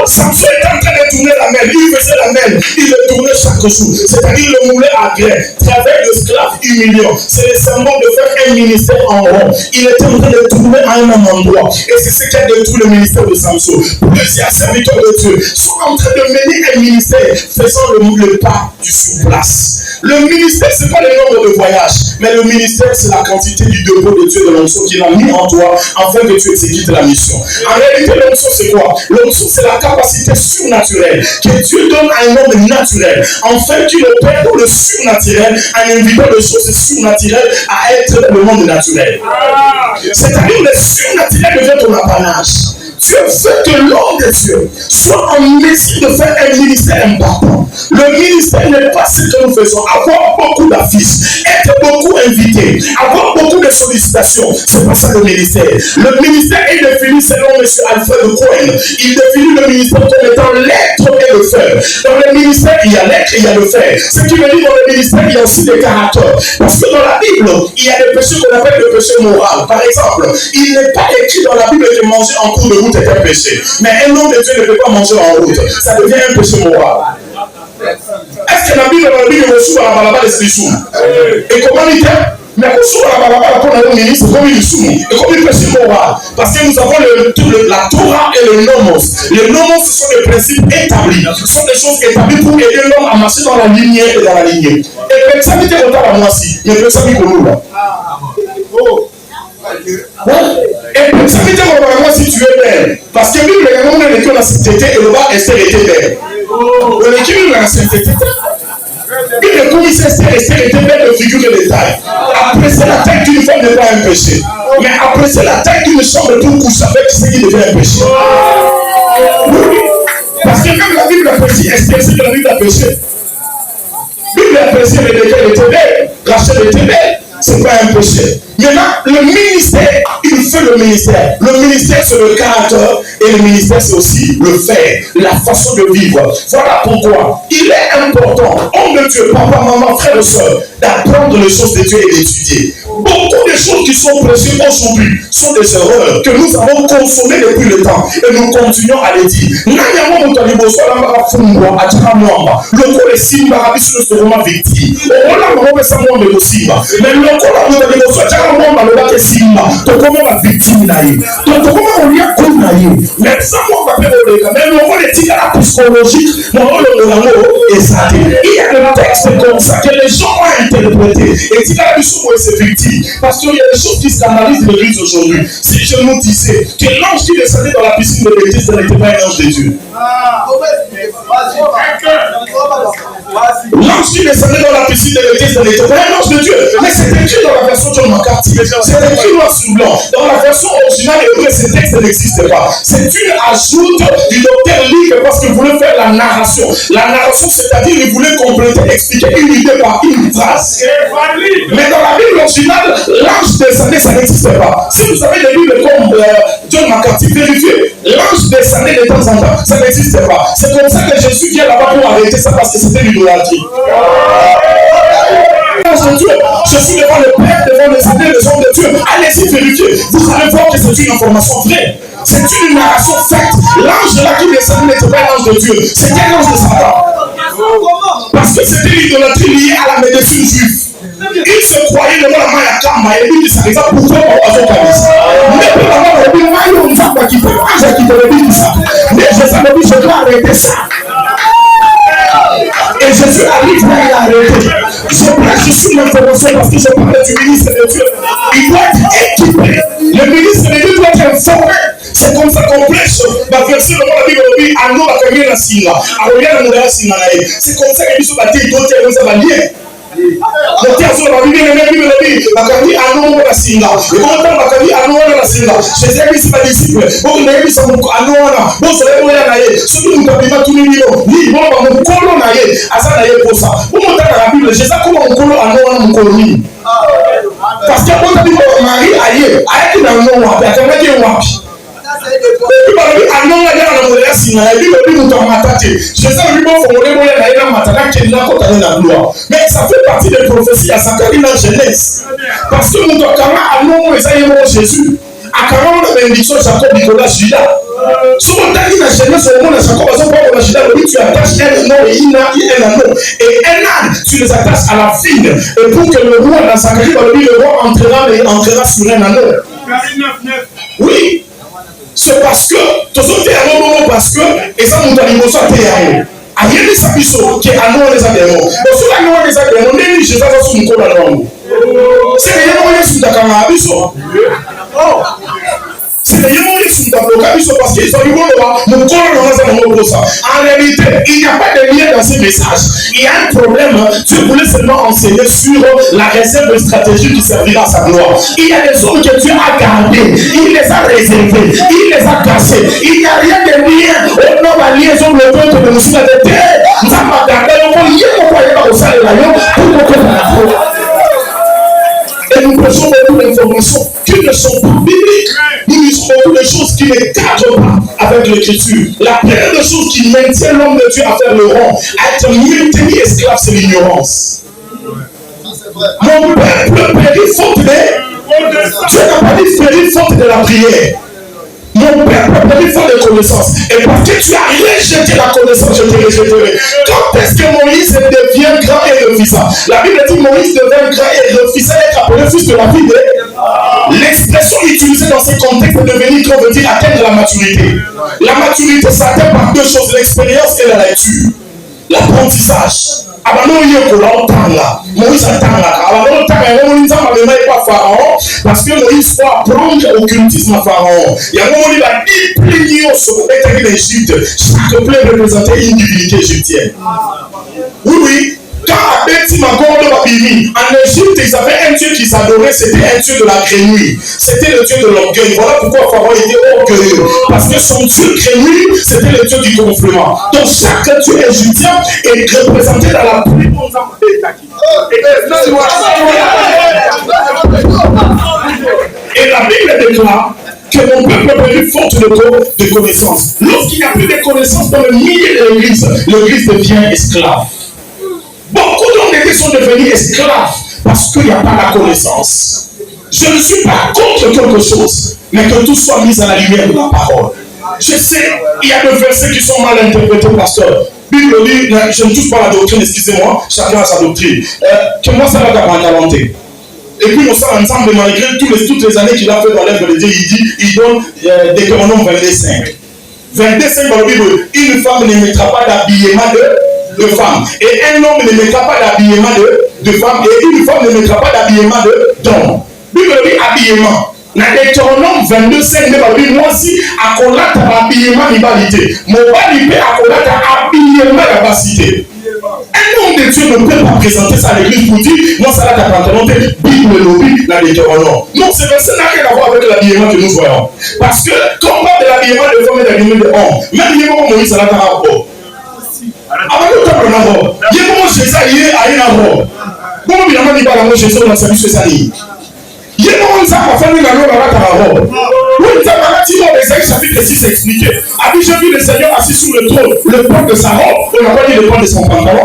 Samson est en train de tourner la main. Il faisait la main, il le tournait chaque jour. C'est-à-dire le moulait à grain. Travail d'esclave humiliant. C'est le symbole de faire un ministère en rond. Il était en train de tourner à un même endroit. Et c'est ce qui a détruit le ministère de Samson. Plusieurs serviteurs de Dieu sont en train de mener un ministère faisant le pas du sur-place. Le ministère, ce n'est pas le nombre de voyages, mais le ministère, c'est la quantité du dépôt de Dieu de l'onction qu'il a mis en toi afin que tu exécutes la mission. En réalité, l'onction, c'est quoi? L'onction, c'est la capacité surnaturelle que Dieu donne à un homme naturel, afin qu'il opère dans le surnaturel en invitant les choses surnaturelles à être dans le monde naturel. C'est-à-dire que le surnaturel devient ton apanage. Dieu veut que l'homme de Dieu soit en mesure de faire un ministère important. Le ministère n'est pas ce que nous faisons. Avoir beaucoup d'affiches, être beaucoup invité, avoir beaucoup de sollicitations, c'est pas ça le ministère. Le ministère est défini selon M. Alfred Cohen. Il définit le ministère comme étant l'être et le faire. Dans le ministère, il y a l'être et il y a le faire. Ce qui veut dire dans le ministère, il y a aussi des caractères. Parce que dans la Bible, il y a des péchés qu'on appelle des péchés moraux. Par exemple, il n'est pas écrit dans la Bible que manger en cours de route est un péché. Mais un homme de Dieu ne peut pas manger en route. Ça devient un péché moral. Est-ce que la Bible reçoit la balaba de Sissou? Et comment il dit? Mais reçoit la balaba pour le ministre, comme il dit, et comme il péché moral. Parce que nous avons la Torah et le nomos. Les nomos, ce sont des principes établis. Ce sont des choses établies pour aider l'homme à marcher dans la lignée et dans la lignée. Et ça m'était content à moi aussi. Mais ça m'est connu là. Et ça veut dire moi si tu es belle. Parce que Bible est vraiment dans l'école de la sainteté et le bas Esther était belle. Dans l'équipe de la sainteté, Bible comme il Esther était belle de figure de détail. Après c'est la taille d'une femme n'est pas un péché. Mais après c'est la taille d'une chambre pour coucher avec ce qui devient un péché. Oui. Parce que même la Bible a péché, Esther c'est que la Bible a péché. lui a pressé le décret de Tébé, Rachel de Tébé, c'est pas un péché. Maintenant, le ministère, il fait le ministère. Le ministère, c'est le caractère et le ministère, c'est aussi le faire, la façon de vivre. Voilà pourquoi il est important, homme de Dieu, papa, maman, frère et soeur, d'apprendre les choses de Dieu et d'étudier. Beaucoup de choses qui sont précieuses aujourd'hui sont des erreurs que nous avons consommées depuis le temps et nous continuons à les dire. Le corps est simba, c'est vraiment victime. On l'a vraiment ça moi de simba. Mais le corps là de l'émotion, tu as moi le simba. Tu comment la victime naïe. Tu comment on y a comme naïe. Mais ça moi va faire le mais le corps est la psychologique, non le l'amour est ça. Il y a le texte comme ça que les gens ont interprété et tu as vu souvent c'est victime parce qu'il y a des choses qui scandalisent l'église aujourd'hui. Si je nous disais que l'ange qui descendait dans la piscine de l'église n'était pas un ange de Dieu. L'ange qui descendait dans la piscine de l'église n'était pas un ange de Dieu. Mais c'est écrit dans la version John McCarthy. C'est écrit noir sur blanc. Dans la version originale hébreu, ce texte n'existe pas. C'est une ajoute du docteur Ligue parce qu'il voulait faire la narration. La narration, c'est-à-dire qu'il voulait compléter, expliquer une idée par une phrase. Mais dans la Bible originale, l'ange descendait, ça n'existe pas. Si vous avez des Bibles comme John McCarthy, vérifiez. L'ange descendait de temps en temps, ça n'existe pas. C'est comme ça que Jésus vient là-bas pour arrêter ça parce que c'était l'idolâtrie. Je suis devant le Père, devant les aînés, les hommes de Dieu. Allez-y vérifier. Vous allez voir que c'est une information vraie. C'est une narration faite. L'ange là qui descendait n'était pas l'ange de Dieu. C'était l'ange de Satan. Parce que c'était l'idolâtrie liée à la médecine juive. Il se croyait devant la main à Kama et lui il savait ça pourquoi on va faire ça. Mais pour l'avoir dit, on ne va pas quitter. J'ai quitté le but ça. Mais je savais que je dois arrêter ça. Et Jésus arrive là, il a arrêté. Je prêche sur l'information parce que je parle du ministre de Dieu. Il doit être équipé. Le ministre de Dieu doit être informé. C'est comme ça qu'on prêche. La version de la Bible dit Anno la première la singa. C'est comme ça que les gens battent d'autres et nous avons lié. Le terme sur la Bible, la Bible dit Bakandi Anno la singa. Et comment Bakandi Anno la singa. Jésus a dit c'est pas disciple. Bon, il a dit ça Anno la. Bon, c'est le moyen naïe. Surtout nous t'avons pas tout le niveau. Ni bon, mon colo naïe. Asa naïe pour ça. Pour monter dans la Bible, Jésus comment mon colo Anno mon colonie. Parce que quand on dit Marie aïe, aïe dans le nom, il y a quelqu'un qui est wapi. Mais ça fait partie des prophéties à Zacharie dans Genèse. Parce que nous avons Jésus. À quand on a bénédiction Jacob, Nicolas, Judas. Souvent, dans la Genèse, on a Jacob, on a Judas, tu attaches un nom et un anneau. Et un âne, tu les attaches à la fille. Et pour que le roi, dans Zacharie, le roi entrera sur un anneau. Oui. C'est parce que, parce que, et ça nous donne l'émotion à Théao. A y a des abisso qui annoncent les adhérents. Mais sur la loi des adhérents, les Jésus va sur une colle à l'angle. C'est les gens qui sont d'accord avec abisso. C'est les gens qui sont d'accord avec abisso parce qu'ils sont du bon droit. Nous collons ça. En réalité, il n'y a pas de lien dans ces messages. Il y a un problème. Dieu voulait seulement enseigner sur la réserve stratégique qui servira à sa gloire. Il y a des hommes que Dieu a gardés. Il les a réservés. Il les a cachés. Il n'y a rien de lien. On a la liaison de l'autre de Moussa de terre. Nous avons gardé le monde. Il y a un moyen de faire la et nous prêchons beaucoup d'informations qui ne sont pas bibliques. Nous disons beaucoup de choses qui ne cadrent pas avec l'écriture. La première des choses qui maintient l'homme de Dieu à faire le rond, à être maintenu esclave, c'est l'ignorance. Mon peuple périt faute de... Dieu n'a pas dit périr faute de la prière. Mon peuple périt faute de connaissance. Et parce que tu as rejeté la connaissance, je te rejetterai. Quand est-ce que Moïse devient grand et refisa? La Bible dit Moïse devient grand et refisa d'être appelé fils de la Bible. L'expression utilisée dans ce contexte de devenir grand veut dire atteindre la maturité. La maturité s'atteint par deux choses, l'expérience et la lecture. L'apprentissage. Moïse attend là. Parce que Moïse faut apprendre l'occultisme à Pharaon. Il y a un moment où il a dit plié sur l'Égypte. Chaque plaie représentait une divinité égyptienne. Oui. Quand Abeti Magondo Babini, en Égypte, ils avaient un dieu qui s'adorait, c'était un dieu de la grenouille. C'était le dieu de l'orgueil. Voilà pourquoi Pharaon était orgueilleux. Parce que son dieu grenouille, c'était le dieu du gonflement. Donc chaque dieu égyptien est représenté dans la pluie Et la Bible déclare que mon peuple est devenu faute de connaissances. Lorsqu'il n'y a plus de connaissances dans le milieu de l'église, l'église devient esclave. Beaucoup d'hommes d'église sont devenus esclaves parce qu'il n'y a pas la connaissance. Je ne suis pas contre quelque chose, mais que tout soit mis à la lumière de la parole. Je sais, il y a des versets qui sont mal interprétés, pasteur. Bible dit, je ne touche pas la doctrine, excusez-moi, chacun a sa doctrine. Que moi, ça va d'abord. Et puis, on s'en ensemble, malgré toutes les années qu'il a fait dans l'œuvre de Dieu, il donne Deutéronome 22:5. 22:5 dans la Bible, une femme ne mettra pas d'habillement de femme. Et un homme ne mettra pas d'habillement de femme. Et une femme ne mettra pas d'habillement d'homme. Bible dit habillement. Dans Deutéronome 22:5, moi aussi, à collat habillement d'ibalité. Mon bali peut à collat habillement de basité. Un homme de Dieu ne peut pas présenter ça à l'église pour dire, moi, ça là, pantalon, Bible, lobby, la Deutéronome. Non, ce verset n'a rien à voir avec l'habillement que nous voyons. Parce que, quand on parle de l'habillement de femme et de l'habillement de homme, même les mots Moïse, ça n'a pas rapport. Avant le temps de la robe, il y a comment Jésus a une robe. Comment il y a un débat dans Jésus dans le service de sa vie. Il y a comment ça va faire une robe. Oui, ça va dire dans Ésaïe chapitre 6 expliqué. A dit, j'ai vu le Seigneur assis sur le trône, le port de sa robe. On n'a pas dit le port de son pantalon.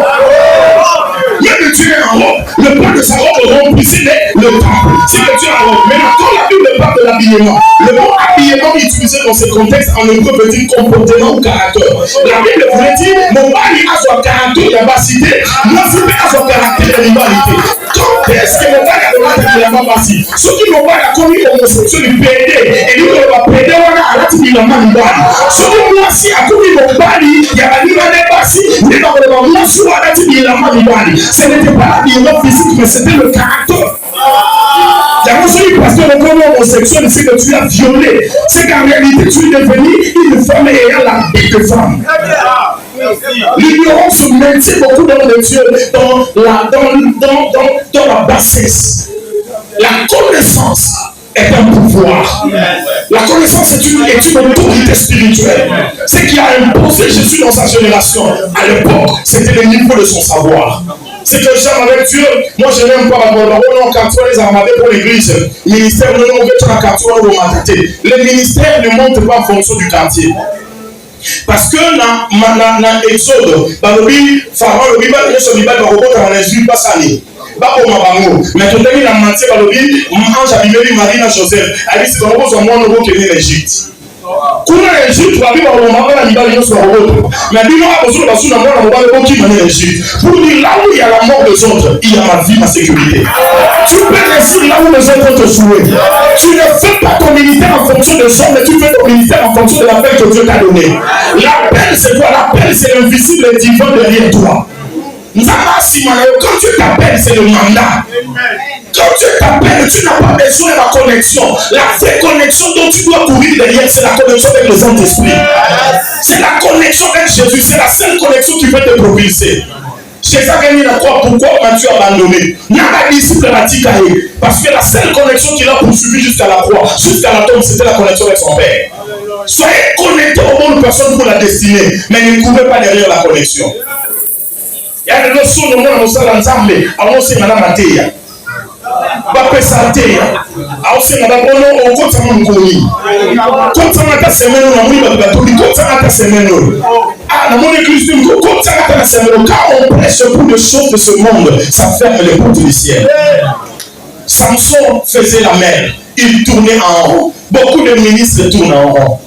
Même le Dieu est en robe. Le port de sa robe remplissait le temple. C'est le Dieu en robe. Maintenant, quand la Bible parle de l'habillement, le mot habillement utilisé dans ce contexte en hébreu veut dire comportement ou caractère. La Bible voulait dire, mon mari a son caractère de bassité, moi je a son caractère de rivalité. Quand est-ce que mon mari a de la bassité? Ce qui mon mari a commis l'homosexuel du PD, et lui, on va PD, on a arrêté de la manibali. Ce que moi si a commis mon mari, il y a la liberté bassée, mais dans le moment, moi je suis arrêté de la manibali. Ce n'était pas l'habillement physique, mais c'était le caractère. Il y a un pasteur homosexuel ici que tu as violé. C'est qu'en réalité, tu es devenu une femme ayant la vie de femme. L'ignorance maintient beaucoup d'hommes de Dieu dans la bassesse. La connaissance est un pouvoir. La connaissance est une autorité spirituelle. Ce qui a imposé Jésus dans sa génération, à l'époque, c'était le niveau de son savoir. C'est que j'aime avec Dieu. Moi, je n'aime pas la bonne. Quand tu as les armadés pour l'église, ministère de les ministères ne montent pas en fonction du quartier. Parce que dans Exode, Pharaon, le Bible, il y a un robot dans les yeux, pas salé. Mais tout le monde a menti par le Bible, ange a bimé Marie dans Joseph. Elle dit, c'est un robot sur moi, un robot qui est en Égypte. Quand on Égypte, tu vas vivre au moment où la Bible sur le robot. Mais Bible a besoin de la soude, on va le qui est en Égypte. Pour dire là où il y a la mort des autres, il y a ma vie, ma sécurité. Tu peux rester là où les autres te jouent. Tu ne fais pas ton ministère en fonction des hommes, mais tu fais ton ministère en fonction de l'appel que Dieu t'a donné. L'appel, c'est quoi? L'appel, c'est l'invisible et divin derrière toi. Quand tu t'appelles, c'est le mandat. Quand tu t'appelles, tu n'as pas besoin de la connexion. La vraie connexion dont tu dois courir derrière, c'est la connexion avec le Saint-Esprit. C'est la connexion avec Jésus. C'est la seule connexion qui peut te propulser. C'est ça qu'il y a quoi? Pourquoi m'as-tu abandonné? Il n'y a pas de disciple à Tikaï. Parce que la seule connexion qu'il a poursuivi jusqu'à la croix, jusqu'à la tombe, c'était la connexion avec son Père. Soyez connectés aux bonnes personnes pour la destinée, mais ne courez pas derrière la connexion. Il y a des notions de moi dans le ensemble. Alors, c'est madame Matéa. Bapesa Teya. Alors, c'est madame Bono, on compte ça, mon commis. Compte ça, ma semaine, on a mis ma bateau, compte ça, ma semaine. Ah, dans mon église, compte ça, ma semaine. Quand on prêche pour des choses de ce monde, ça ferme les portes du ciel. Samson faisait la mer. Il tournait en rond. Beaucoup de ministres tournent en rond.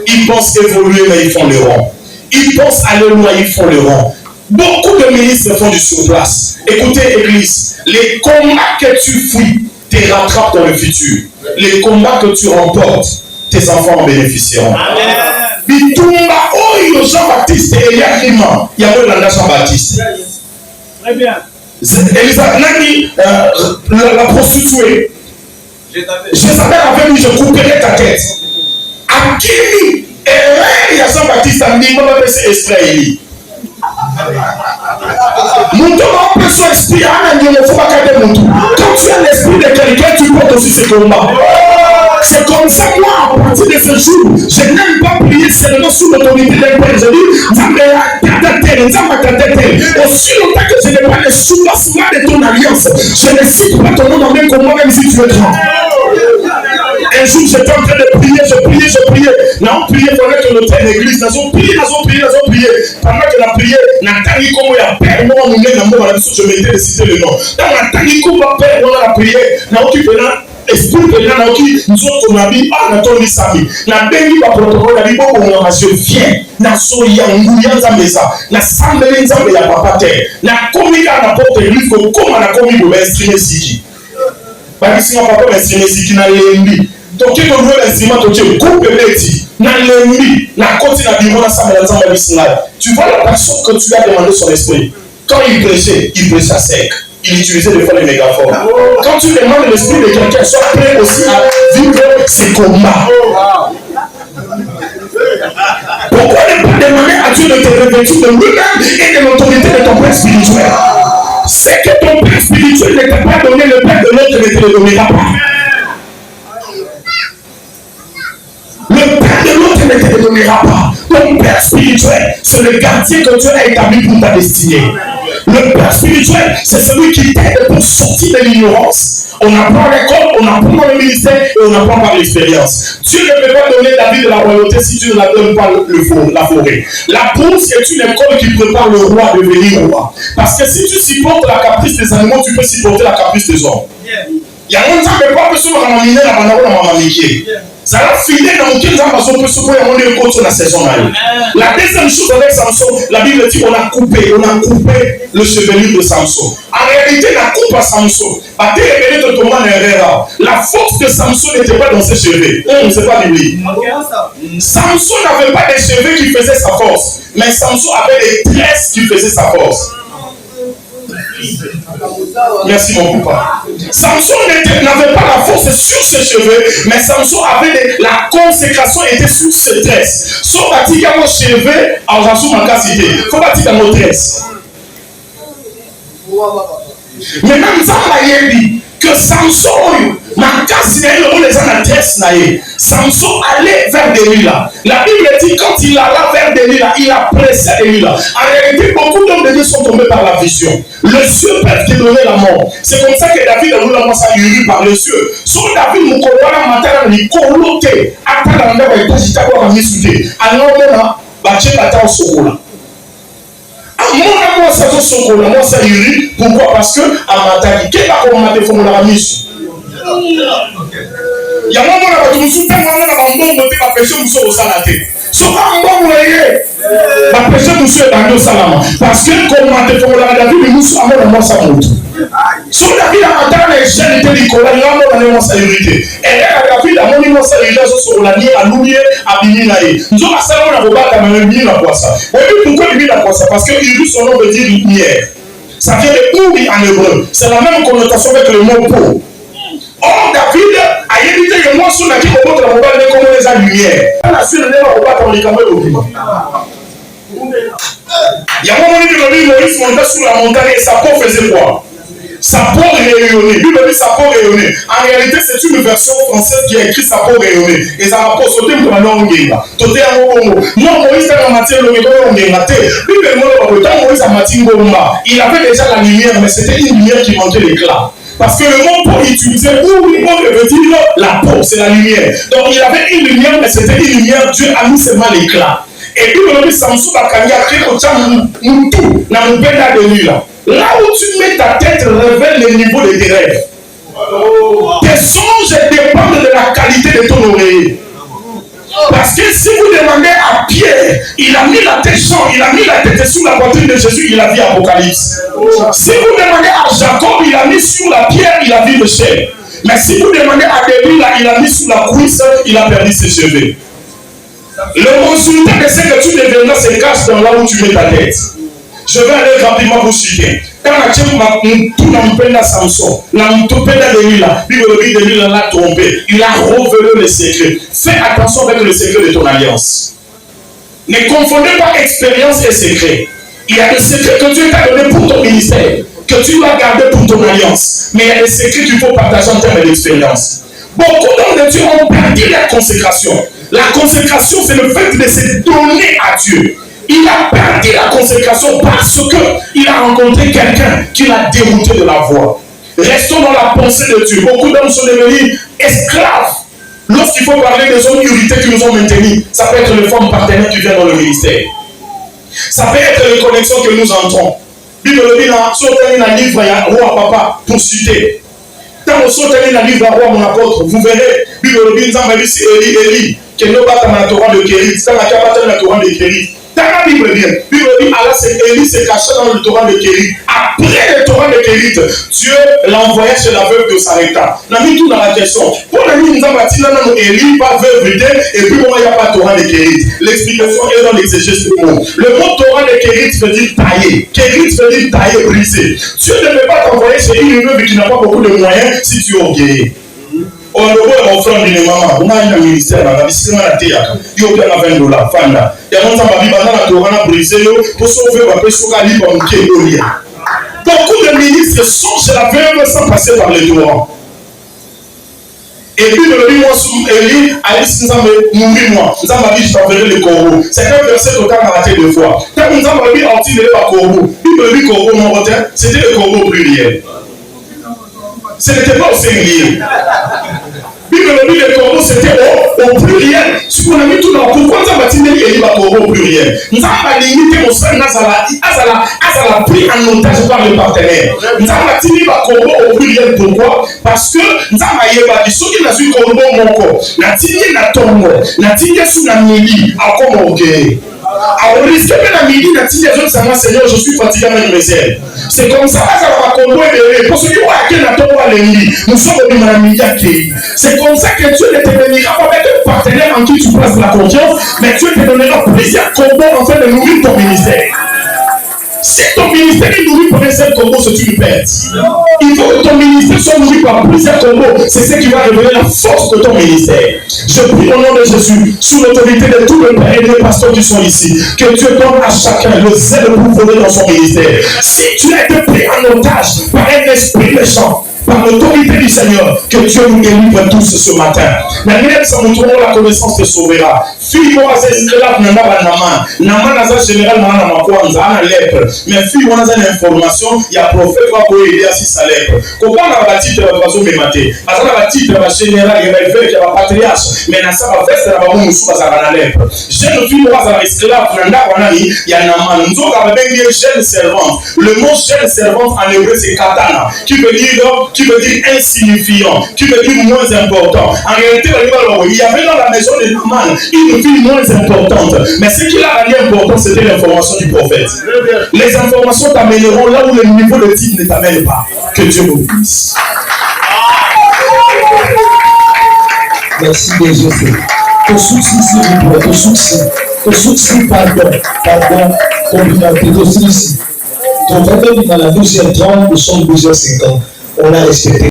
Ils pensent évoluer, mais ils font le rond. Ils pensent aller loin, ils font le rond. Beaucoup de ministres font du surplace. Écoutez, Église, les combats que tu fuis te rattrapent dans le futur. Les combats que tu remportes, tes enfants en bénéficieront. Bitumba, oh, Jean-Baptiste et Yakima, il y a le Jean-Baptiste. Très bien. Elisabeth Nani, la prostituée. Jézabel avait dit, je couperai ta tête. Akimi, et Jean-Baptiste a dit, on va passer Israël. Quand tu as l'esprit de quelqu'un, tu portes aussi ce combat. Si C'est comme ça, moi, à partir de ce jour, je n'aime pas prier seulement sous l'autorité d'un père. Je dis, aussi longtemps que je n'ai pas le soubassement de ton alliance, je ne cite pas ton nom dans mes combats, même si tu es grand. Un jour, j'étais en train de prier, je priais. Non, prier pendant que l'autel de l'église, nous avons prié. Pendant que la prière, Nathalie, comme il y a père, moi, je m'étais décidé le nom. Dans Nathalie, comme il y a père, moi, la prière, esprit pénal qui nous autres na bi a na toni sami na bengi ba protocole na bi boko na je viens na so ya nguya nzambeza na sambele nzambe ya papa te na komika na porte église ko koma na komi bo instrument siki ba kisi na papa instrument siki na lembi to ke ko ro instrument to che coupe beti na lembi na koti na bi mona sambele nzambe bisinga. Tu vois la personne que tu as demandé son esprit quand il prêchait à sec. Il utilisait des fois les mégaphones. Quand tu demandes l'esprit de quelqu'un, sois prêt aussi à vivre ses combats. Pourquoi ne pas demander à Dieu de te revêtir de lui-même et de l'autorité de ton père spirituel? C'est que ton père spirituel ne t'a pas donné, le père de l'autre ne te le donnera pas. Le père de l'autre ne te le donnera pas. Ton père spirituel, c'est le gardien que Dieu a établi pour ta destinée. Le père spirituel, c'est celui qui t'aide pour sortir de l'ignorance. On apprend à l'école, on apprend dans le ministère et on apprend par l'expérience. Dieu ne peut pas donner la vie de la royauté si tu ne la donnes pas la forêt. La brousse est une école qui prépare le roi à devenir roi. Parce que si tu supportes la caprice des animaux, tu peux supporter la caprice des hommes. Il y a un temps que pas besoin de m'amener la mamie. Ça va filer dans aucun temps parce qu'on peut se faire un compte sur la saison. La deuxième chose avec Samson, la Bible dit on a coupé le chevelure de Samson. En réalité, la coupe à Samson, la force de Samson n'était pas dans ses cheveux. C'est pas biblique. Samson n'avait pas des cheveux qui faisaient sa force, mais Samson avait des tresses qui faisaient sa force. Merci mon papa. Samson n'avait pas la force sur ses cheveux, mais Samson avait la consécration était sur ses tresses. Sauf à dire mon cheveu, alors j'en suis ma capacité. Faut pas dire dans nos tresses. Maintenant, ça m'a dit que Samson, Samson allait vers Delilah. La Bible dit quand il alla vers Delilah, il a pressé Delilah. En réalité, beaucoup d'hommes de Dieu sont tombés par la vision. Le cieux peut te donner la mort. C'est comme ça que David a voulu commencer à hurler par le cieux. Sur David, mon copain, matin, il coloté. Après la mandate, il t'a dit à m'issuder. Alors, on a battu la taille au sokola. Moi, ça sokola, moi, ça hurle. Pourquoi? Parce que, à matin, qu'est-ce qu'on m'a fait pour la mise? Il y a un moment où on a soutenu un bon côté la pression de au salaté. Souvent, on va la pression de monsieur dans le salama. Parce que, comme on a fait pour la David, nous sommes à moi, ça monte. Sur David, à matin, les jeunes étaient Nicolas, il y a un moment où ça irrité. Et là, David, à mon niveau, ça irrité, sur la nuit, à l'oublier, à Binilaï. Nous avons ça, on a pas quand même mis la poisse. Et puis, pourquoi il met la poisse? Parce que son nom veut dire lumière. Ça vient de Ouri en hébreu. C'est la même connotation avec le mot peau. Or, David a évité que moi, sur la qui remonte la mobile, mais comment les a lumière. On a su le nez, on va pas les caméras au climat. Il y a un moment où Moïse montait sur la montagne et sa peau faisait quoi? Sa peau rayonnait. Lui, dit sa peau rayonnait. En réalité, c'est une version française qui a écrit sa peau rayonnait. Et ça m'a pas sauté pour la langue. Toté à mon non, Moïse a matière le Moïse a matière il avait déjà la lumière, mais c'était une lumière qui manquait l'éclat. Parce que le mot pour utiliser pour lui, on veut dire la peau, c'est la lumière. Donc il avait une lumière, mais c'était une lumière, Dieu a mis seulement l'éclat. Et puis le Samson a créé au Tcham Moutou, dans le pédale de nuit là. Là où tu mets ta tête révèle le niveau de tes rêves. Tes songes dépendent de la qualité de ton oreiller. Parce que si vous demandez à Pierre, il a mis la tête sous la poitrine de Jésus, il a vu Apocalypse. Si vous demandez à Jacob, il a mis sur la pierre, il a vu le chêne. Mais si vous demandez à Delilah, il a mis sous la cuisse, il a perdu ses cheveux. Le résultat de ce que tu deviendras se cache dans là où tu mets ta tête. Je vais aller rapidement vous citer. Quand la Samson, la Delilah, Delilah l'a trompé, il a révélé les secrets. Fais attention avec le secret de ton alliance. Ne confondez pas expérience et secret. Il y a des secrets que Dieu t'a donné pour ton ministère, que tu dois garder pour ton alliance. Mais il y a des secrets qu'il faut partager en termes d'expérience. Beaucoup d'hommes de Dieu ont perdu la consécration. La consécration, c'est le fait de se donner à Dieu. Il a perdu la consécration parce qu'il a rencontré quelqu'un qui l'a dérouté de la voie. Restons dans la pensée de Dieu. Beaucoup d'hommes sont devenus esclaves. Lorsqu'il faut parler des hommes irrités qui nous ont maintenus, ça peut être les femmes partenaires qui viennent dans le ministère. Ça peut être les connexions que nous entrons. Bible dit dans un livre, il y a roi papa pour citer. Quand vous sautez dans le livre roi mon apôtre, vous verrez, Bible dit dans Élie, que nous battons dans la Torah de Kérit, dans la Torah de Kérit. Dans la Bible dit, alors c'est Élie s'est caché dans le Torah de Kérit. Après le Torah de Kérit, Dieu l'a envoyé chez la veuve de Sarepta. On a mis tout dans la question. Pour nous, nous avons dit, non, Élie, pas veuve, et puis il n'y a pas Torah de Kérit. L'explication est dans l'exégèse du mot. Le mot Torah de Kérit veut dire tailler. Kérit veut dire tailler, briser. Dieu ne peut pas t'envoyer chez une veuve qui n'a pas beaucoup de moyens si tu es orgueilleux. On le voit mon frère d'une maman, on a un ministère, on a décidé de faire il y a $20, fanda. Il y a un temps, il y a un brisé pour sauver la personne qui a dit beaucoup de ministres sont chez la veuve sans passer par les doigts. Et puis, le moi, Élie, Alice, nous avons nourri moi. Nous avons dit, je t'enverrai le corbeau. C'est un verset total raté deux fois. Quand nous avons dit, on tire pas corbeau. Bible dit corbeau, mon voisin, c'était le corbeau pluriel. Ce n'était pas au singulier. Bible dit le corbeau, c'était au pluriel. Ce qu'on a mis tout dans pourquoi nous avons dit le corbeau au pluriel. Nous avons limité mon sang, nous avons pris en otage par le partenaire. Nous avons dit le corbeau au pluriel. Pourquoi? Parce que nous avons dit ceux qui n'ont eu corbeau mon corps. Nous avons dit la tombe, nous avons dit sous la mili, à comme orgueil. Alors, risque de la midi, Seigneur, je suis fatigué avec mes ailes. C'est comme ça, pour ceux qui ont acquis la tombe à l'ennemi, nous sommes au la midi. C'est comme ça que Dieu ne te bénira pas avec un partenaire en qui tu places la confiance, mais Dieu te donnera plusieurs combos en fait de nourrir ton ministère. Si ton ministère est nourri par un seul combo, c'est une perte. Il faut que ton ministère soit nourri par plusieurs combos. C'est ce qui va révéler la force de ton ministère. Je prie au nom de Jésus, sous l'autorité de tous les pères et les pasteurs qui sont ici, que Dieu donne à chacun le zèle pour voler dans son ministère. Si tu as été pris en otage par un esprit méchant, par l'autorité du Seigneur, que Dieu nous délivre tous ce matin. Mais même si nous trouvons la connaissance te sauvera. Fille-moi, c'est esclave, Naman a général, a lèpre. Mais fille-moi, a une information, il y a prophète qui va aider à si ça lèpre. Comment on a titre de façon mématé? Parce qu'on a titre de général, il y a un fait, il y a un patriarche. Mais dans sa veste, il y a un moussou, il y a un lèpre. Jeune fille, moi, c'est esclave, il y a un Naman. Nous avons bien jeune servante. Le mot jeune servante en hébreu, c'est katana, qui veut dire insignifiant, qui veut dire moins important. En réalité, il y avait dans la maison de Naman une fille moins importante. Mais ce qui l'a rendu important, c'était l'information du prophète. Les informations t'amèneront là où le niveau de titre ne t'amène pas. Que Dieu vous bénisse. Merci Jésus. Ton souci, s'il vous plaît, ton souci. Ton souci, pardon, compliqué, ton souci. Ton frère dans la 12h30, nous sommes 12h50. On a respecté.